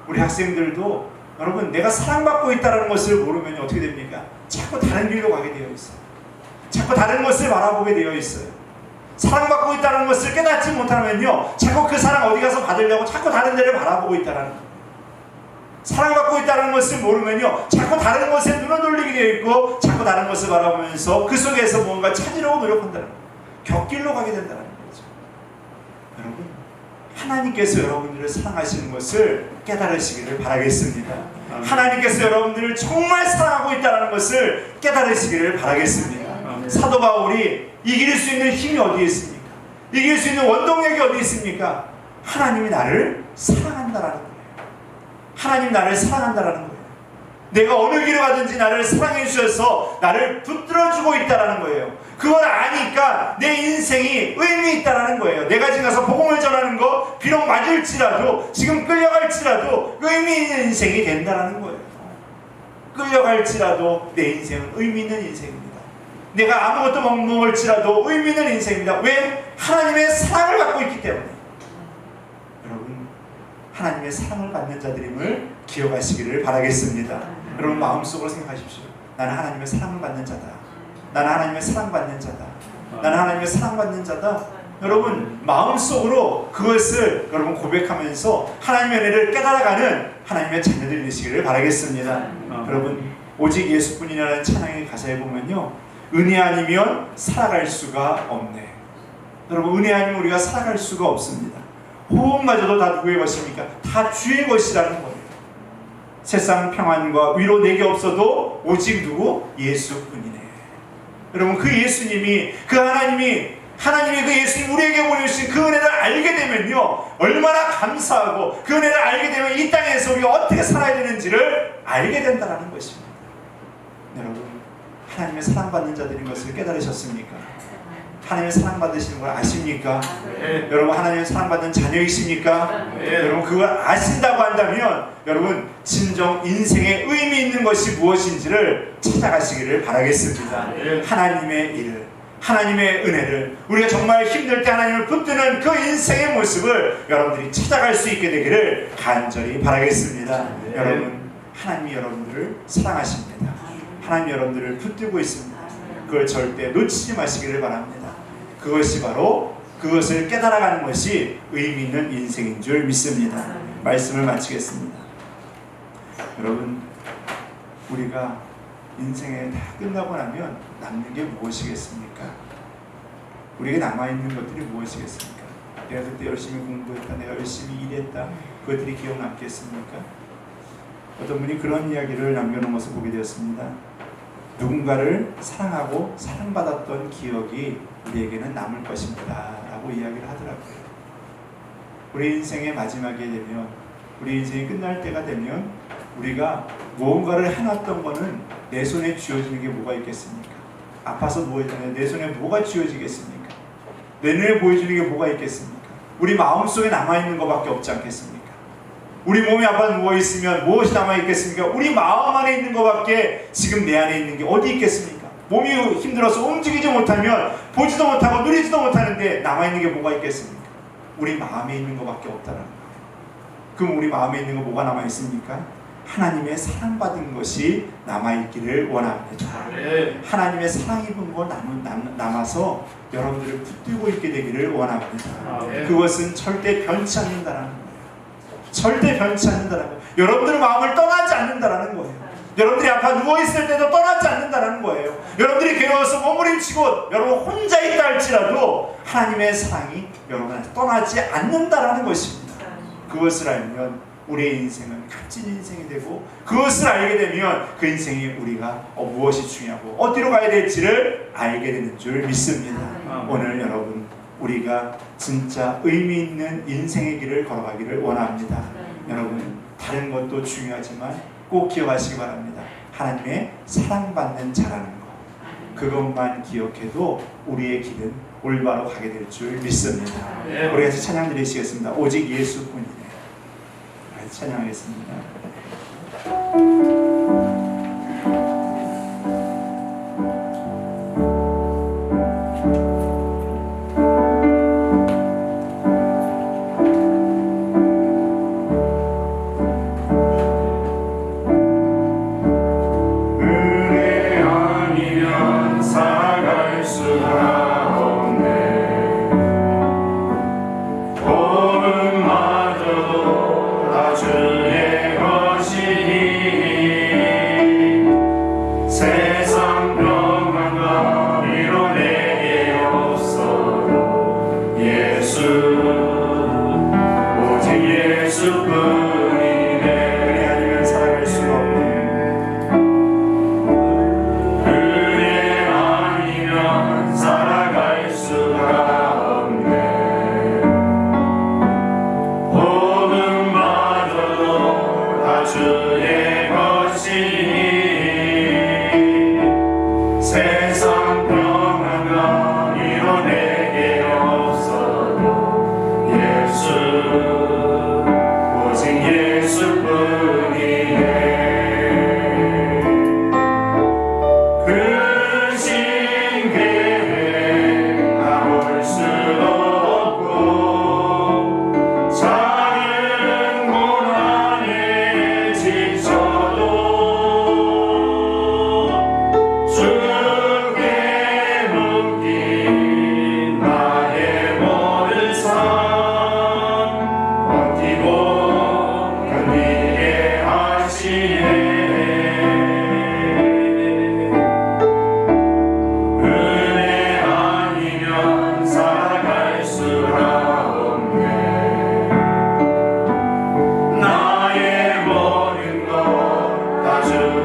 우리 학생들도 여러분, 내가 사랑받고 있다는 것을 모르면 어떻게 됩니까? 자꾸 다른 길로 가게 되어 있어요. 자꾸 다른 것을 바라보게 되어 있어요. 사랑받고 있다는 것을 깨닫지 못하면요, 자꾸 그 사랑 어디 가서 받으려고 자꾸 다른 데를 바라보고 있다는 거예요. 사랑받고 있다는 것을 모르면요, 자꾸 다른 것에 눈을 돌리게 되어 있고 자꾸 다른 것을 바라보면서 그 속에서 뭔가 찾으려고 노력한다는 거예요. 곁길로 가게 된다는 거죠. 여러분, 하나님께서 여러분들을 사랑하시는 것을 깨달으시기를 바라겠습니다. 하나님께서 여러분들을 정말 사랑하고 있다는 것을 깨달으시기를 바라겠습니다. 사도 바울이 이길 수 있는 힘이 어디에 있습니까? 이길 수 있는 원동력이 어디 있습니까? 하나님이 나를 사랑한다라는 거예요. 하나님 나를 사랑한다라는 거예요. 내가 어느 길을 가든지 나를 사랑해 주셔서 나를 붙들어주고 있다라는 거예요. 그걸 아니까 내 인생이 의미 있다라는 거예요. 내가 지금 가서 복음을 전하는 거 비록 맞을지라도, 지금 끌려갈지라도 의미 있는 인생이 된다라는 거예요. 끌려갈지라도 내 인생은 의미 있는 인생입니다. 내가 아무것도 못 먹을지라도 의미 있는 인생입니다. 왜? 하나님의 사랑을 받고 있기 때문에. 여러분, 하나님의 사랑을 받는 자들임을 기억하시기를 바라겠습니다. 여러분, 마음속으로 생각하십시오. 나는 하나님의 사랑을 받는 자다. 나는 하나님의 사랑받는 자다. 나는 하나님의 사랑받는 자다. 여러분, 마음속으로 그것을 여러분 고백하면서 하나님의 은혜를 깨달아가는 하나님의 자녀들이 되시기를 바라겠습니다. 여러분, 오직 예수뿐이라는 찬양의 가사에 보면요, 은혜 아니면 살아갈 수가 없네. 여러분, 은혜 아니면 우리가 살아갈 수가 없습니다. 호흡마저도 다 누구의 것입니까? 다 주의 것이라는 거예요. 세상 평안과 위로 내게 없어도 오직 누구? 예수뿐이네. 여러분, 그 예수님이, 그 하나님이 그 예수님 우리에게 보내주신 그 은혜를 알게 되면요, 얼마나 감사하고, 그 은혜를 알게 되면 이 땅에서 우리가 어떻게 살아야 되는지를 알게 된다는 것입니다. 여러분, 하나님의 사랑받는 자들인 것을 깨달으셨습니까? 하나님의 사랑받으시는 걸 아십니까? 네. 여러분, 하나님의 사랑받는 자녀이십니까? 네. 여러분, 그걸 아신다고 한다면 여러분, 진정 인생에 의미 있는 것이 무엇인지를 찾아가시기를 바라겠습니다. 네. 하나님의 일을, 하나님의 은혜를, 우리가 정말 힘들 때 하나님을 붙드는 그 인생의 모습을 여러분들이 찾아갈 수 있게 되기를 간절히 바라겠습니다. 네. 여러분, 하나님이 여러분들을 사랑하십니다. 하나님이 여러분들을 붙들고 있습니다. 그걸 절대 놓치지 마시기를 바랍니다. 그것이 바로, 그것을 깨달아가는 것이 의미 있는 인생인 줄 믿습니다. 말씀을 마치겠습니다. 여러분, 우리가 인생에 다 끝나고 나면 남는 게 무엇이겠습니까? 우리에게 남아있는 것들이 무엇이겠습니까? 내가 그때 열심히 공부했다, 내가 열심히 일했다, 그것들이 기억 남겠습니까? 어떤 분이 그런 이야기를 남겨놓은 것을 보게 되었습니다. 누군가를 사랑하고 사랑받았던 기억이 우리에게는 남을 것입니다 라고 이야기를 하더라고요. 우리 인생의 마지막에 되면, 우리 인생이 끝날 때가 되면 우리가 무언가를 해놨던 거는 내 손에 쥐어지는 게 뭐가 있겠습니까? 아파서 누워있잖아요. 내 손에 뭐가 쥐어지겠습니까? 내 눈에 보여주는 게 뭐가 있겠습니까? 우리 마음속에 남아있는 것밖에 없지 않겠습니까? 우리 몸이 아파 누워있으면 무엇이 남아있겠습니까? 우리 마음 안에 있는 것밖에 지금 내 안에 있는 게 어디 있겠습니까? 몸이 힘들어서 움직이지 못하면 보지도 못하고 누리지도 못하는데 남아있는 게 뭐가 있겠습니까? 우리 마음에 있는 것밖에 없다는 거예요. 그럼 우리 마음에 있는 거 뭐가 남아있습니까? 하나님의 사랑받은 것이 남아있기를 원합니다. 네. 하나님의 사랑 입은 거 남아서 여러분들을 붙들고 있게 되기를 원합니다. 네. 그것은 절대 변치 않는다는 거예요. 절대 변치 않는다는 거예요. 여러분들의 마음을 떠나지 않는다는 거예요. 여러분들이 아파 누워있을 때도 떠나지 않는다는 거예요. 여러분들이 괴로워서 몸부림치고 여러분 혼자 있다 할지라도 하나님의 사랑이 여러분한테 떠나지 않는다는 것입니다. 그것을 알면 우리의 인생은 값진 인생이 되고, 그것을 알게 되면 그 인생이 우리가 무엇이 중요하고 어디로 가야 될지를 알게 되는 줄 믿습니다. 오늘 여러분, 우리가 진짜 의미 있는 인생의 길을 걸어가기를 원합니다. 여러분, 다른 것도 중요하지만 꼭 기억하시기 바랍니다. 하나님의 사랑받는 자라는 것, 그것만 기억해도 우리의 길은 올바로 가게 될 줄 믿습니다. 우리 같이 찬양 드리시겠습니다. 오직 예수뿐이네. 같이 찬양하겠습니다.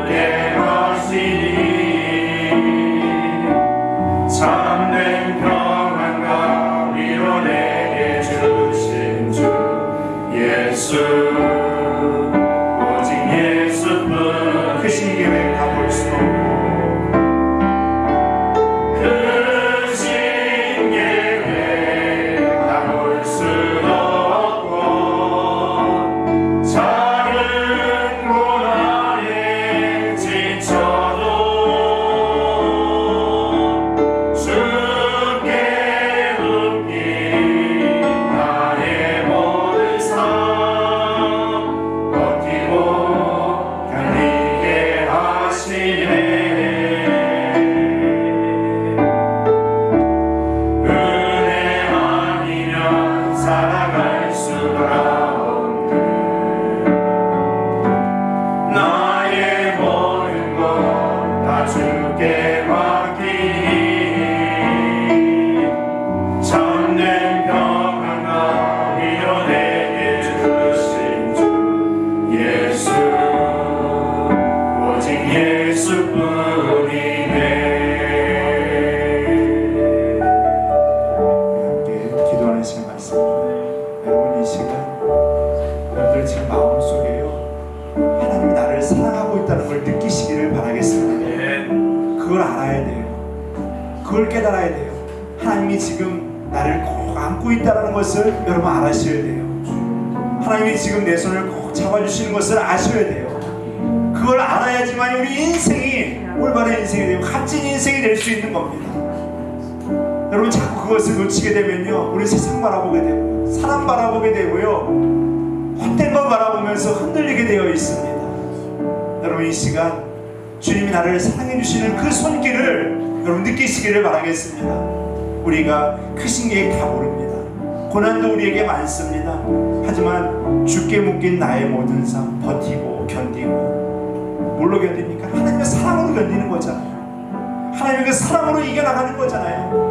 함께 하시니 참된 평안과 위로 내게 주신 주 예수 오직 예수뿐 크신 계획 다 볼 수 없고 크신 계획 다 볼 수 없고 작은 고난에 지쳐도 주께 맡긴 나의 모든 삶 버티고 견디게 하시네. 은혜 아니면 살아갈 수가 없네. 나의 모든 것 다 주께 맡기니 참된 평안과 위로 내게 주신 주 예수 오직 예수뿐이네. 함께 기도하는 시간 말씀입니다. 여러분 이 시간 여러분들 지금 마음속에요 하나님이 나를 사랑하고 있다는 걸 느끼시기를 바라겠습니다. 그걸 알아야 돼요. 그걸 깨달아야 돼요. 하나님이 지금 나를 꼭 안고 있다는 것을 여러분 알아셔야 돼요. 하나님이 지금 내 손을 꼭 잡아주시는 것을 아셔야 돼요. 그걸 알아야지만 우리 인생이 올바른 인생이 되고 값진 인생이 될 수 있는 겁니다. 여러분 자꾸 그것을 놓치게 되면요 우리 세상 바라보게 되고요 사람 바라보게 되고요 헛된 것 바라보면서 흔들리게 되어 있습니다. 여러분 이 시간 주님이 나를 사랑해 주시는 그 손길을 여러분 느끼시기를 바라겠습니다. 우리가 크신 계획 다 모릅니다. 고난도 우리에게 많습니다. 하지만 주께 묶인 나의 모든 삶 버티고 견디고 뭘로 견딥니까? 하나님의 사랑으로 견디는 거잖아요. 하나님의 그 사랑으로 이겨나가는 거잖아요.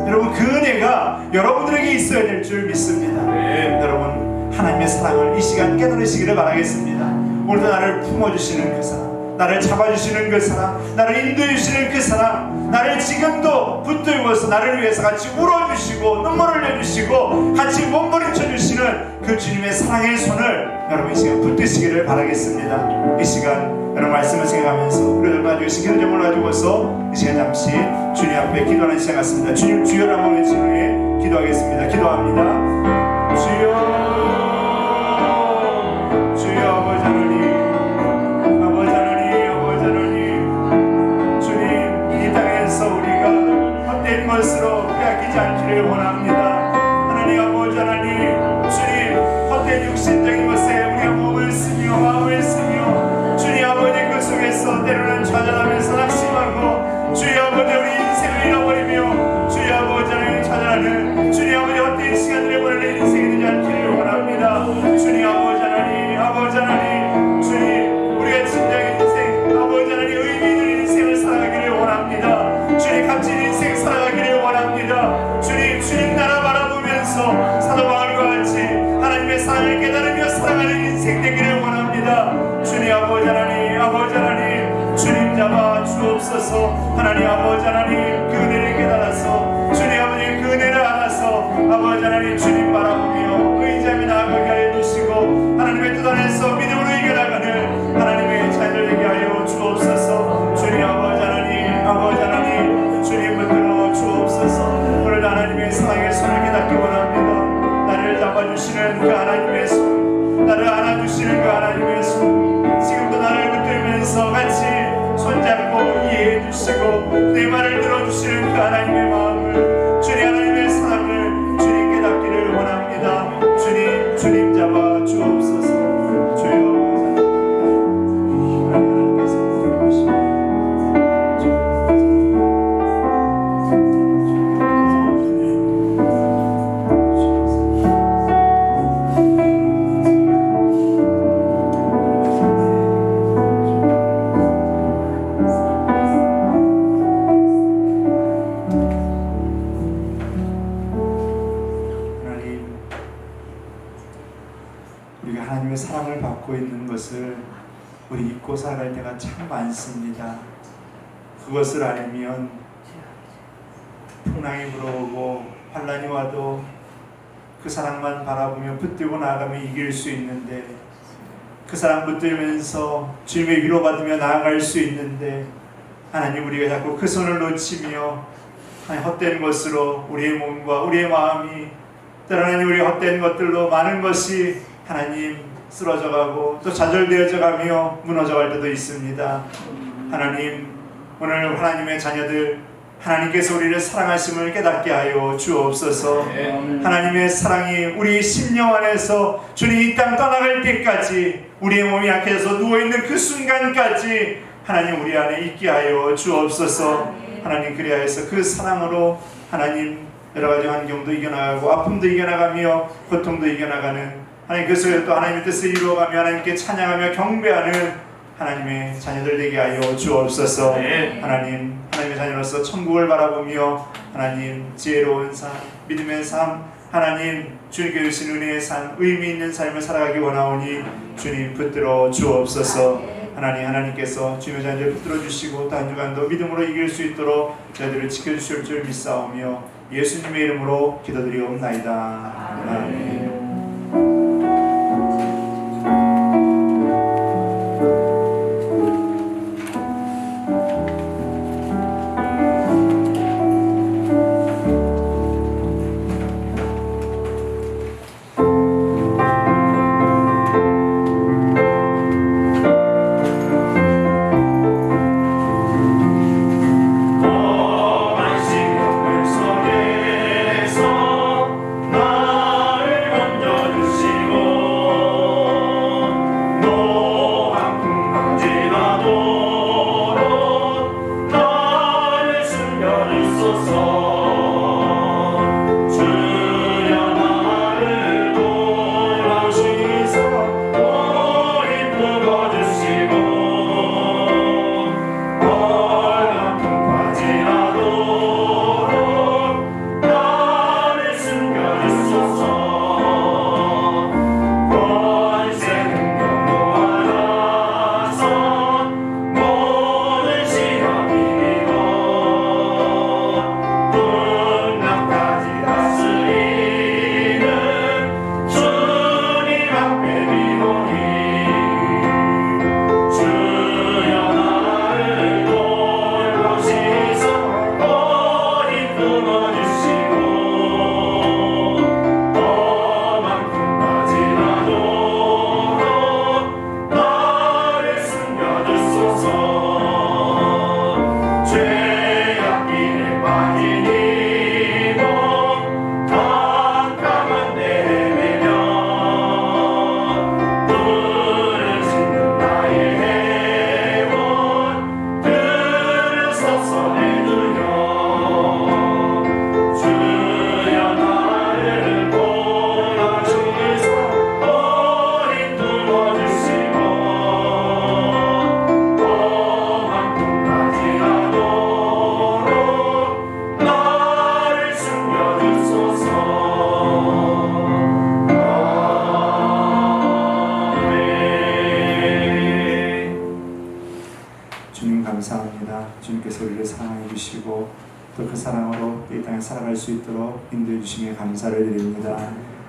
여러분 그 은혜가 여러분들에게 있어야 될 줄 믿습니다. 여러분 하나님의 사랑을 이 시간 깨달으시기를 바라겠습니다. 오늘도 나를 품어주시는 그 사랑, 나를 잡아주시는 그 사랑, 나를 인도해주시는 그 사랑, 나를 지금도 붙들고서 나를 위해서 같이 울어주시고 눈물을 흘려주시고 같이 몸부림쳐주시는 그 주님의 사랑의 손을 여러분 이 시간 붙드시기를 바라겠습니다. 이 시간 여러분 말씀을 생각하면서 우리를 가지고 계신 기도 제목을 가지고서 이 시간 잠시 주님 앞에 기도하는 시간 같습니다. 주님 주여 한번 외친 후에 기도하겠습니다. 기도합니다. 주여 아버지 하나님 헛된 것으로 빼앗기지 않기를 원합니다. 하나님 아버지 하나님 주님 헛된 육신적인 것에 우리가 몸을 쓰며 마음을 쓰며 주님 아버지 그 속에서 때로는 좌절하면서 낙심하고 주님 아버지 우리 인생을 잃어버리며 주님 아버지 하나님 좌절하는 주님 아버지 헛된 시간들을 보내는 인생이 되지 않기를 원합니다. 주님 아버지 하나님 주님 우리가 진정한 인생 아버지 하나님 의미 있는 인생을 살아가기를 원합니다. 주님 값진 인생 살아가기를 원합니다. 주님 나라 바라보면서 사도 바울과 같이 하나님의 사랑을 깨달으며 살아가는 인생 되기를 원합니다. 주님 아버지 하나님 주님 잡아 주옵소서. 하나님 아버지 하나님 그 은혜를 깨달아서 주님 아버지 그 은혜를 알아서 아버지 하나님 주님 바라보며 의지하며 나아가게 하여 주시고 하나님의 뜻 안에서 믿음으로 이겨나가는 하나님의 자녀 되게 하여 주옵소서. 주님 아버지 하나님 주님 붙들어 주옵소서. 오늘 하나님의 사랑의 손을 깨닫기 원합니다. 나를 잡아주시는 그 하나님의 손, 나를 안아주시는 그 하나님의 손, 지금도 나를 붙들면서 같이 손잡고 이해해 주시고 내 말을 들어주시는 그 하나님의 마음을 주님 하나님의 사랑을 주님 깨닫기를 원합니다. 주님 잡아 주옵소서. 주여 하나님께서 붙들으시고 때가 참 많습니다. 그것을 알면 풍랑이 불어오고 환란이 와도 그 사랑만 바라보며 붙들고 나아가면 이길 수 있는데, 그 사랑 붙들면서 주님의 위로받으며 나아갈 수 있는데, 하나님 우리가 자꾸 그 손을 놓치며 헛된 것으로 우리의 몸과 우리의 마음이, 때로는 우리의 헛된 것들로 많은 것이 하나님 쓰러져가고 또 좌절되어져 가며 무너져갈 때도 있습니다. 하나님, 오늘 하나님의 자녀들, 하나님께서 우리를 사랑하심을 깨닫게 하여 주옵소서. 하나님의 사랑이 우리 심령 안에서 주님 이 땅 떠나갈 때까지, 우리의 몸이 약해져서 누워있는 그 순간까지 하나님 우리 안에 있게 하여 주옵소서. 하나님, 그리하여서 그 사랑으로 하나님 여러가지 환경도 이겨나가고 아픔도 이겨나가며 고통도 이겨나가는, 하나님 그 속에 또 하나님의 뜻을 이루어가며 하나님께 찬양하며 경배하는 하나님의 자녀들 되게 하여 주옵소서. 하나님, 하나님의 자녀로서 천국을 바라보며 하나님 지혜로운 삶, 믿음의 삶, 하나님 주님께 주신 은혜의 삶, 의미 있는 삶을 살아가기 원하오니 주님 붙들어 주옵소서. 하나님께서 주님의 자녀를 붙들어 주시고 또 한 주간도 믿음으로 이길 수 있도록 저희들을 지켜주실 줄 믿사오며 예수님의 이름으로 기도드리옵나이다. 아멘. 감사합니다. 주님께서 우리를 사랑해 주시고 또 그 사랑으로 이 땅에 살아갈 수 있도록 인도해 주심에 감사를 드립니다.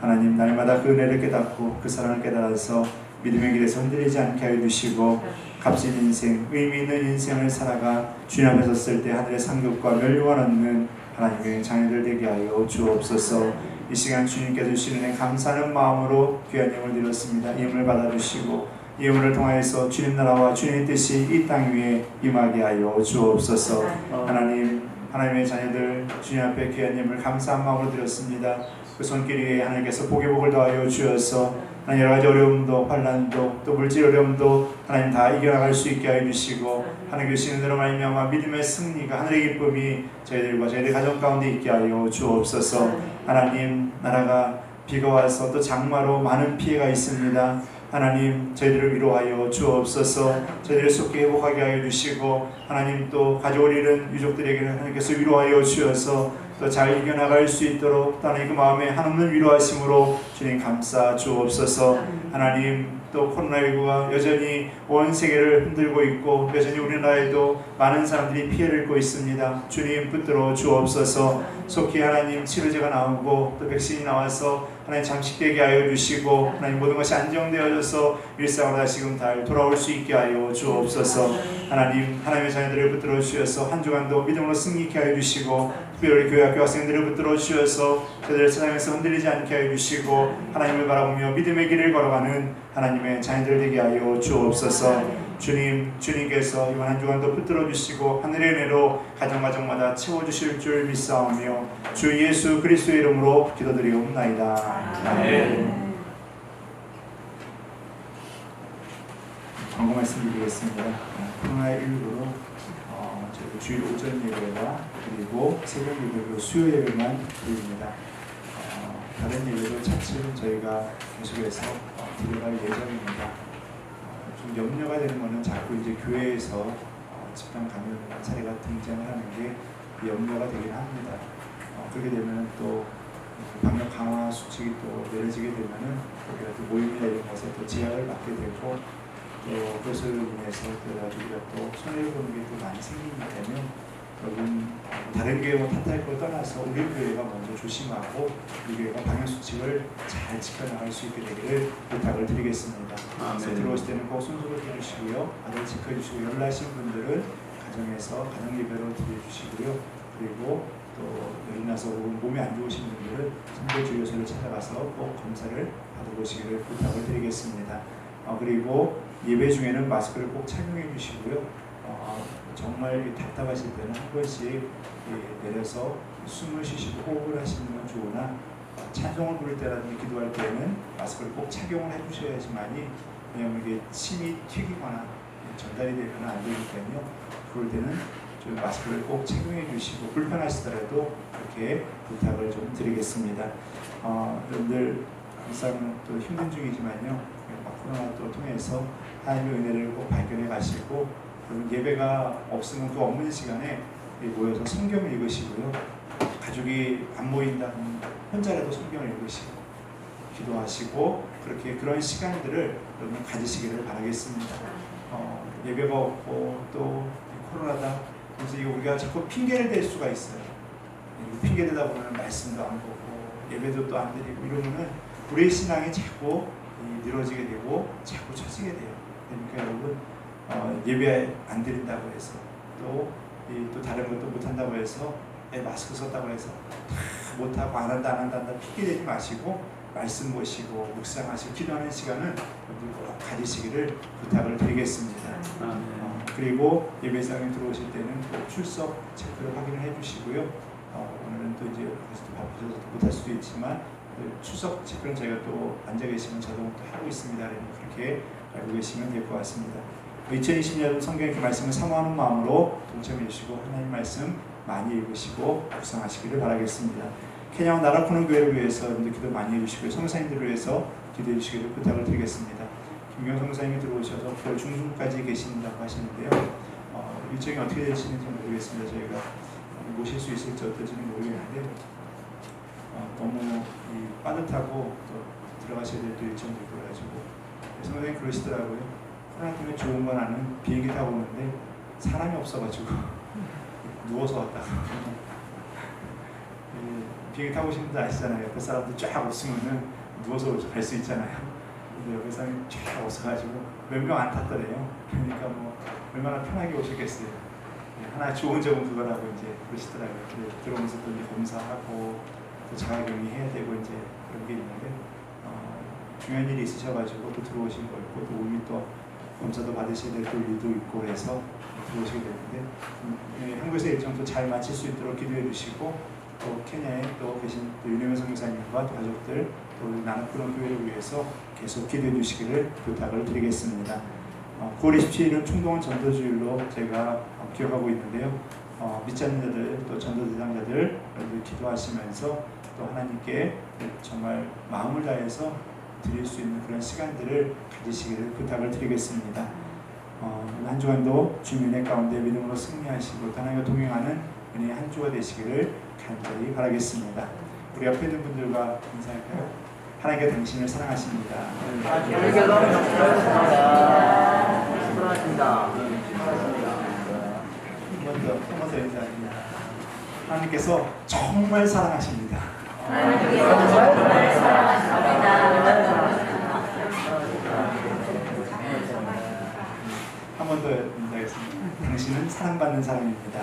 하나님, 날마다 그 은혜를 깨닫고 그 사랑을 깨달아서 믿음의 길에서 흔들리지 않게 하여 주시고 값진 인생, 의미 있는 인생을 살아가 주님 앞에 섰을 때 하늘의 상급과 멸류관 얻는 하나님의 자녀들 되게 하여 주옵소서. 이 시간 주님께 주시는 은혜 감사하는 마음으로 귀한 예물을 드렸습니다. 이 예물을 받아주시고 이 예물을 통하여서 주님 나라와 주님의 뜻이 이 땅 위에 임하게 하여 주옵소서. 하나님의 자녀들 주님 앞에 귀한 예물 감사한 마음으로 드렸습니다. 그 손길 위에 하나님께서 복의 복을 더하여 주셔서 하나님 여러 가지 어려움도 환난도 또 물질 어려움도 하나님 다 이겨나갈 수 있게 하여 주시고 하나님 주시는 대로 말미암아 믿음의 승리가 하늘의 기쁨이 저희들과 저희들 가정 가운데 있게 하여 주옵소서. 하나님, 나라가 비가 와서 또 장마로 많은 피해가 있습니다. 하나님, 저희들을 위로하여 주옵소서. 저희들을 속히 회복하게 하여 주시고 하나님 또 가족을 잃은 유족들에게는 하나님께서 위로하여 주셔서 또 잘 이겨나갈 수 있도록 하나님 그 마음에 한없는 위로하심으로 주님 감싸 주옵소서. 하나님, 또 코로나19가 여전히 온 세계를 흔들고 있고 여전히 우리나라에도 많은 사람들이 피해를 입고 있습니다. 주님 붙들어 주옵소서. 속히 하나님 치료제가 나오고 또 백신이 나와서 하나님 잠식되게 하여 주시고 하나님 모든 것이 안정되어져서 일상으로 다시금 잘 돌아올 수 있게 하여 주옵소서. 하나님 하나님의 자녀들을 붙들어 주셔서 한 주간도 믿음으로 승리케 하여 주시고 특별히 교회 학교 학생들을 붙들어 주셔서 저들 세상에서 흔들리지 않게 하여 주시고 하나님을 바라보며 믿음의 길을 걸어가는 하나님의 자녀들 되게 하여 주옵소서. 주님께서 이번 한 주간도 붙들어 주시고 하늘의 은혜로 가정마다 채워주실 줄 믿사오며 주 예수 그리스도의 이름으로 기도드리옵나이다. 아멘. 광고 말씀드리겠습니다. 코로나19로 저희 주일 오전 예배와 그리고 새벽 예배로 수요 예배만 드립니다. 다른 예배도 차츰 저희가 계속해서 드려갈 예정입니다. 좀 염려가 되는 것은 자꾸 이제 교회에서 집단 감염 사례가 등장을 하는 게 염려가 되긴 합니다. 그렇게 되면 또 방역 강화 수칙이 또 내려지게 되면은 우리가 또 모임이나 이런 것에 또 제약을 받게 되고 또 그것을 인해서 우리가 또 손해를 보는 게 또 많이 생기기 때문에 여러분 다른 교회와 탓할 걸 떠나서 우리 교회가 먼저 조심하고 우리 교회가 방역 수칙을 잘 지켜나갈 수 있게 되기를 부탁을 드리겠습니다. 그래서 들어오실 때는 꼭 순서로 드리시고요. 다들 지켜해 주시고 연락하신 분들은 가정에서 가정 예배로 드려주시고요. 그리고 또 열이 나서 몸이 안 좋으신 분들은 선별진료소를 찾아가서 꼭 검사를 받아보시기를 부탁을 드리겠습니다. 그리고 예배 중에는 마스크를 꼭 착용해 주시고요. 정말 답답하실 때는 한 번씩 내려서 숨을 쉬시고 호흡을 하시는 건 좋으나 찬송을 부를 때라든지 기도할 때는 마스크를 꼭 착용을 해주셔야지만이 왜냐하면 이게 침이 튀기거나 전달이 되면 안 되기 때문에 그럴 때는 좀 마스크를 꼭 착용해 주시고 불편하시더라도 그렇게 부탁을 좀 드리겠습니다. 여러분들 항상 또 힘든 중이지만요. 코로나 또 통해서 하나님의 은혜를 꼭 발견해 가시고 예배가 없으면 그 없는 시간에 모여서 성경을 읽으시고요. 가족이 안 모인다 하면 혼자라도 성경을 읽으시고 기도하시고 그렇게 그런 시간들을 여러분 가지시기를 바라겠습니다. 예배가 없고 또 코로나다 그래서 이거 우리가 자꾸 핑계를 댈 수가 있어요. 핑계 대다 보면 말씀도 안 보고 예배도 또 안 드리고 이러면은 우리의 신앙이 자꾸 늘어지게 되고 자꾸 처지게 돼요. 그러니까 여러분 예배 안 드린다고 해서 또 다른 것도 못한다고 해서 마스크 썼다고 해서 다 못하고 안 한다 핑계 대지 마시고 말씀 보시고 묵상하시고 기도하는 시간은 꼭 가지시기를 부탁을 드리겠습니다. 그리고 예배상에 들어오실 때는 꼭 출석 체크를 확인을 해주시고요. 오늘은 또 이제 바쁘셔서 못할 수도 있지만 출석 체크는 저희가 또 앉아 계시면 자동으로 하고 있습니다. 그렇게 알고 계시면 될 것 같습니다. 2020년 성경의 그 말씀을 사모하는 마음으로 동참해 주시고 하나님 말씀 많이 읽으시고 묵상하시기를 바라겠습니다. 케냐와 나라코는 교회를 위해서 여러분들 기도 많이 해주시고요. 성사님들을 위해서 기도해 주시기를 부탁을 드리겠습니다. 김경 성사님이 들어오셔서 9월 중순까지 계신다고 하시는데요. 일정이 어떻게 되시는지 모르겠습니다. 저희가 모실 수 있을지 어떨지는 모르겠는데 너무 빠듯하고 또 들어가셔야 될 또 일정도 있고 그래가지고 성사님 그러시더라고요. 코로나 때문에 좋은 건 아는 비행기 타고 오는데 사람이 없어가지고 누워서 왔다고. 비행기 타고 오신 분들 아시잖아요. 옆에 사람들 쫙 없으면은 누워서 갈 수 있잖아요. 근데 옆에 사람이 쫙 없어가지고 몇 명 안 탔더래요. 그러니까 뭐 얼마나 편하게 오셨겠어요. 하나 좋은 점은 그거라고 이제 그러시더라고요. 들어오면서 또 이제 검사하고 또 자가격리 해야 되고 이제 그런 게 있는데 중요한 일이 있으셔가지고 또 들어오신 거 있고 또 오늘 또 검사도 받으셔야 될 일도 있고 그래서 들어오시게 되는데 한국에서 일정도 잘 마칠 수 있도록 기도해 주시고 또 케냐에 또 계신 또 윤영현 선교사님과 또 가족들 또 나누크론 교회를 위해서 계속 기도해 주시기를 부탁을 드리겠습니다. 9월 27일은 충동원 전도주일로 제가 기억하고 있는데요. 믿지 않는 자들 또 전도 대상자들 기도하시면서 또 하나님께 정말 마음을 다해서 드릴 수 있는 그런 시간들을 가지시기를 부탁을 드리겠습니다. 한 주간도 주민의 가운데 믿음으로 승리하시고 하나님과 동행하는 은혜의 한 주가 되시기를 간절히 바라겠습니다. 우리 옆에 있는 분들과 인사할까요? 하나님께 당신을 사랑하십니다. 한번더 인사합니다. 하나님께서 정말 사랑하십니다. 한 번 더 인사하겠습니다. 당신은 사랑받는 사람입니다.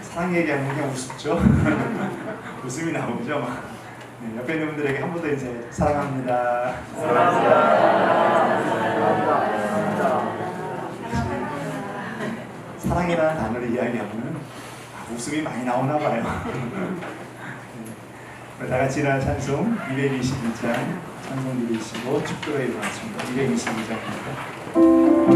사랑 얘기하면 그냥 우습죠? 웃음이 나오죠? 네, 옆에 있는 분들에게 한 번 더 인사해. 사랑합니다. 사랑이라는 단어를 이야기하면 웃음이 많이 나오나 봐요. 네, 다 같이 일어나 찬송 222장 찬송 누리시고 축도에 일어났습니다. 222장입니다.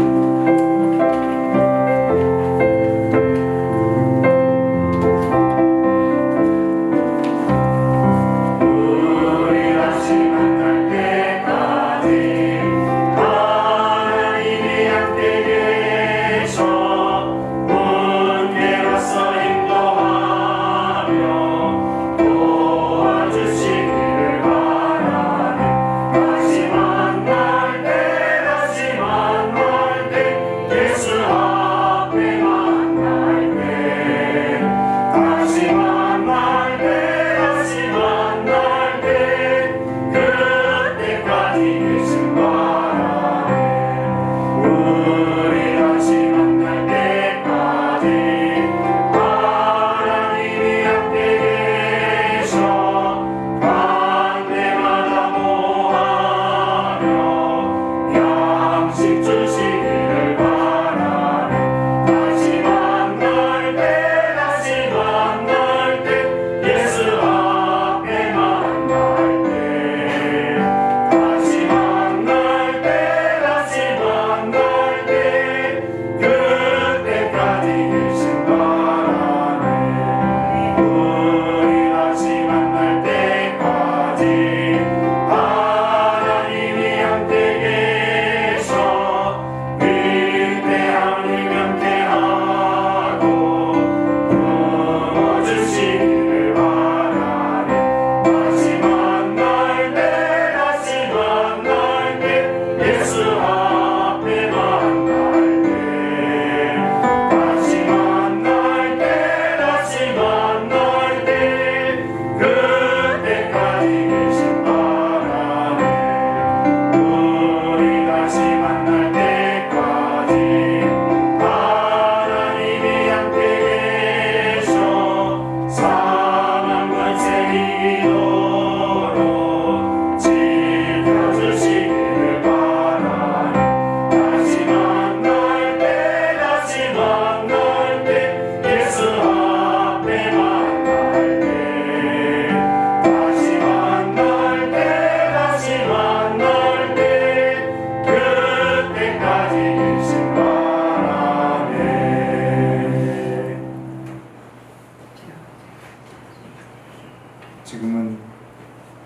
지금은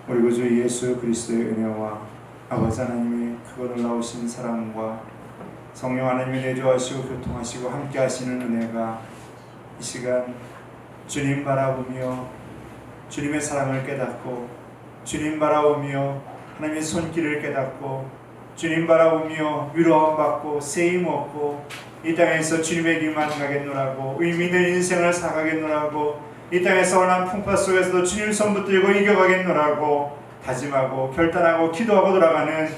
우리 구주 예수 그리스도의 은혜와 아버지 하나님의 크고 놀라우신 사랑과 성령 하나님이 내주하시고 교통하시고 함께 하시는 은혜가 이 시간 주님 바라보며 주님의 사랑을 깨닫고 주님 바라보며 하나님의 손길을 깨닫고 주님 바라보며 위로함 받고 세임 얻고 이 땅에서 주님의 길만 가겠노라고 의미 있는 인생을 살아가겠노라고 이 땅에서 원한 풍파 속에서도 주님 손 붙들고 이겨가겠노라고 다짐하고 결단하고 기도하고 돌아가는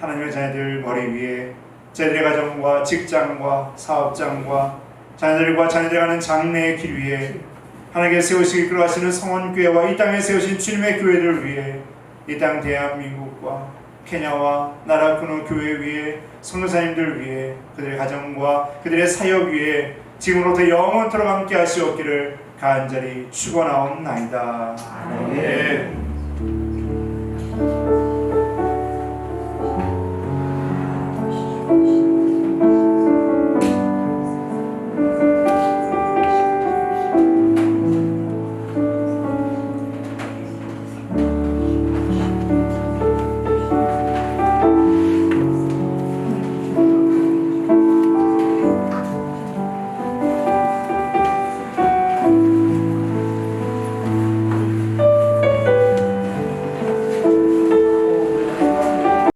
하나님의 자녀들 머리 위에 자녀들의 가정과 직장과 사업장과 자녀들과 자녀들이 가는 장래의 길 위에 하나님께서 세우시기 이끌어가시는 성원교회와 이 땅에 세우신 주님의 교회를 위해 이 땅 대한민국과 케냐와 나라 끊어 교회 위에 성도사님들 위해 그들의 가정과 그들의 사역 위에 지금으로부터 영원토록 함께 하시옵기를 간절히 축원하옵나이다. 아멘.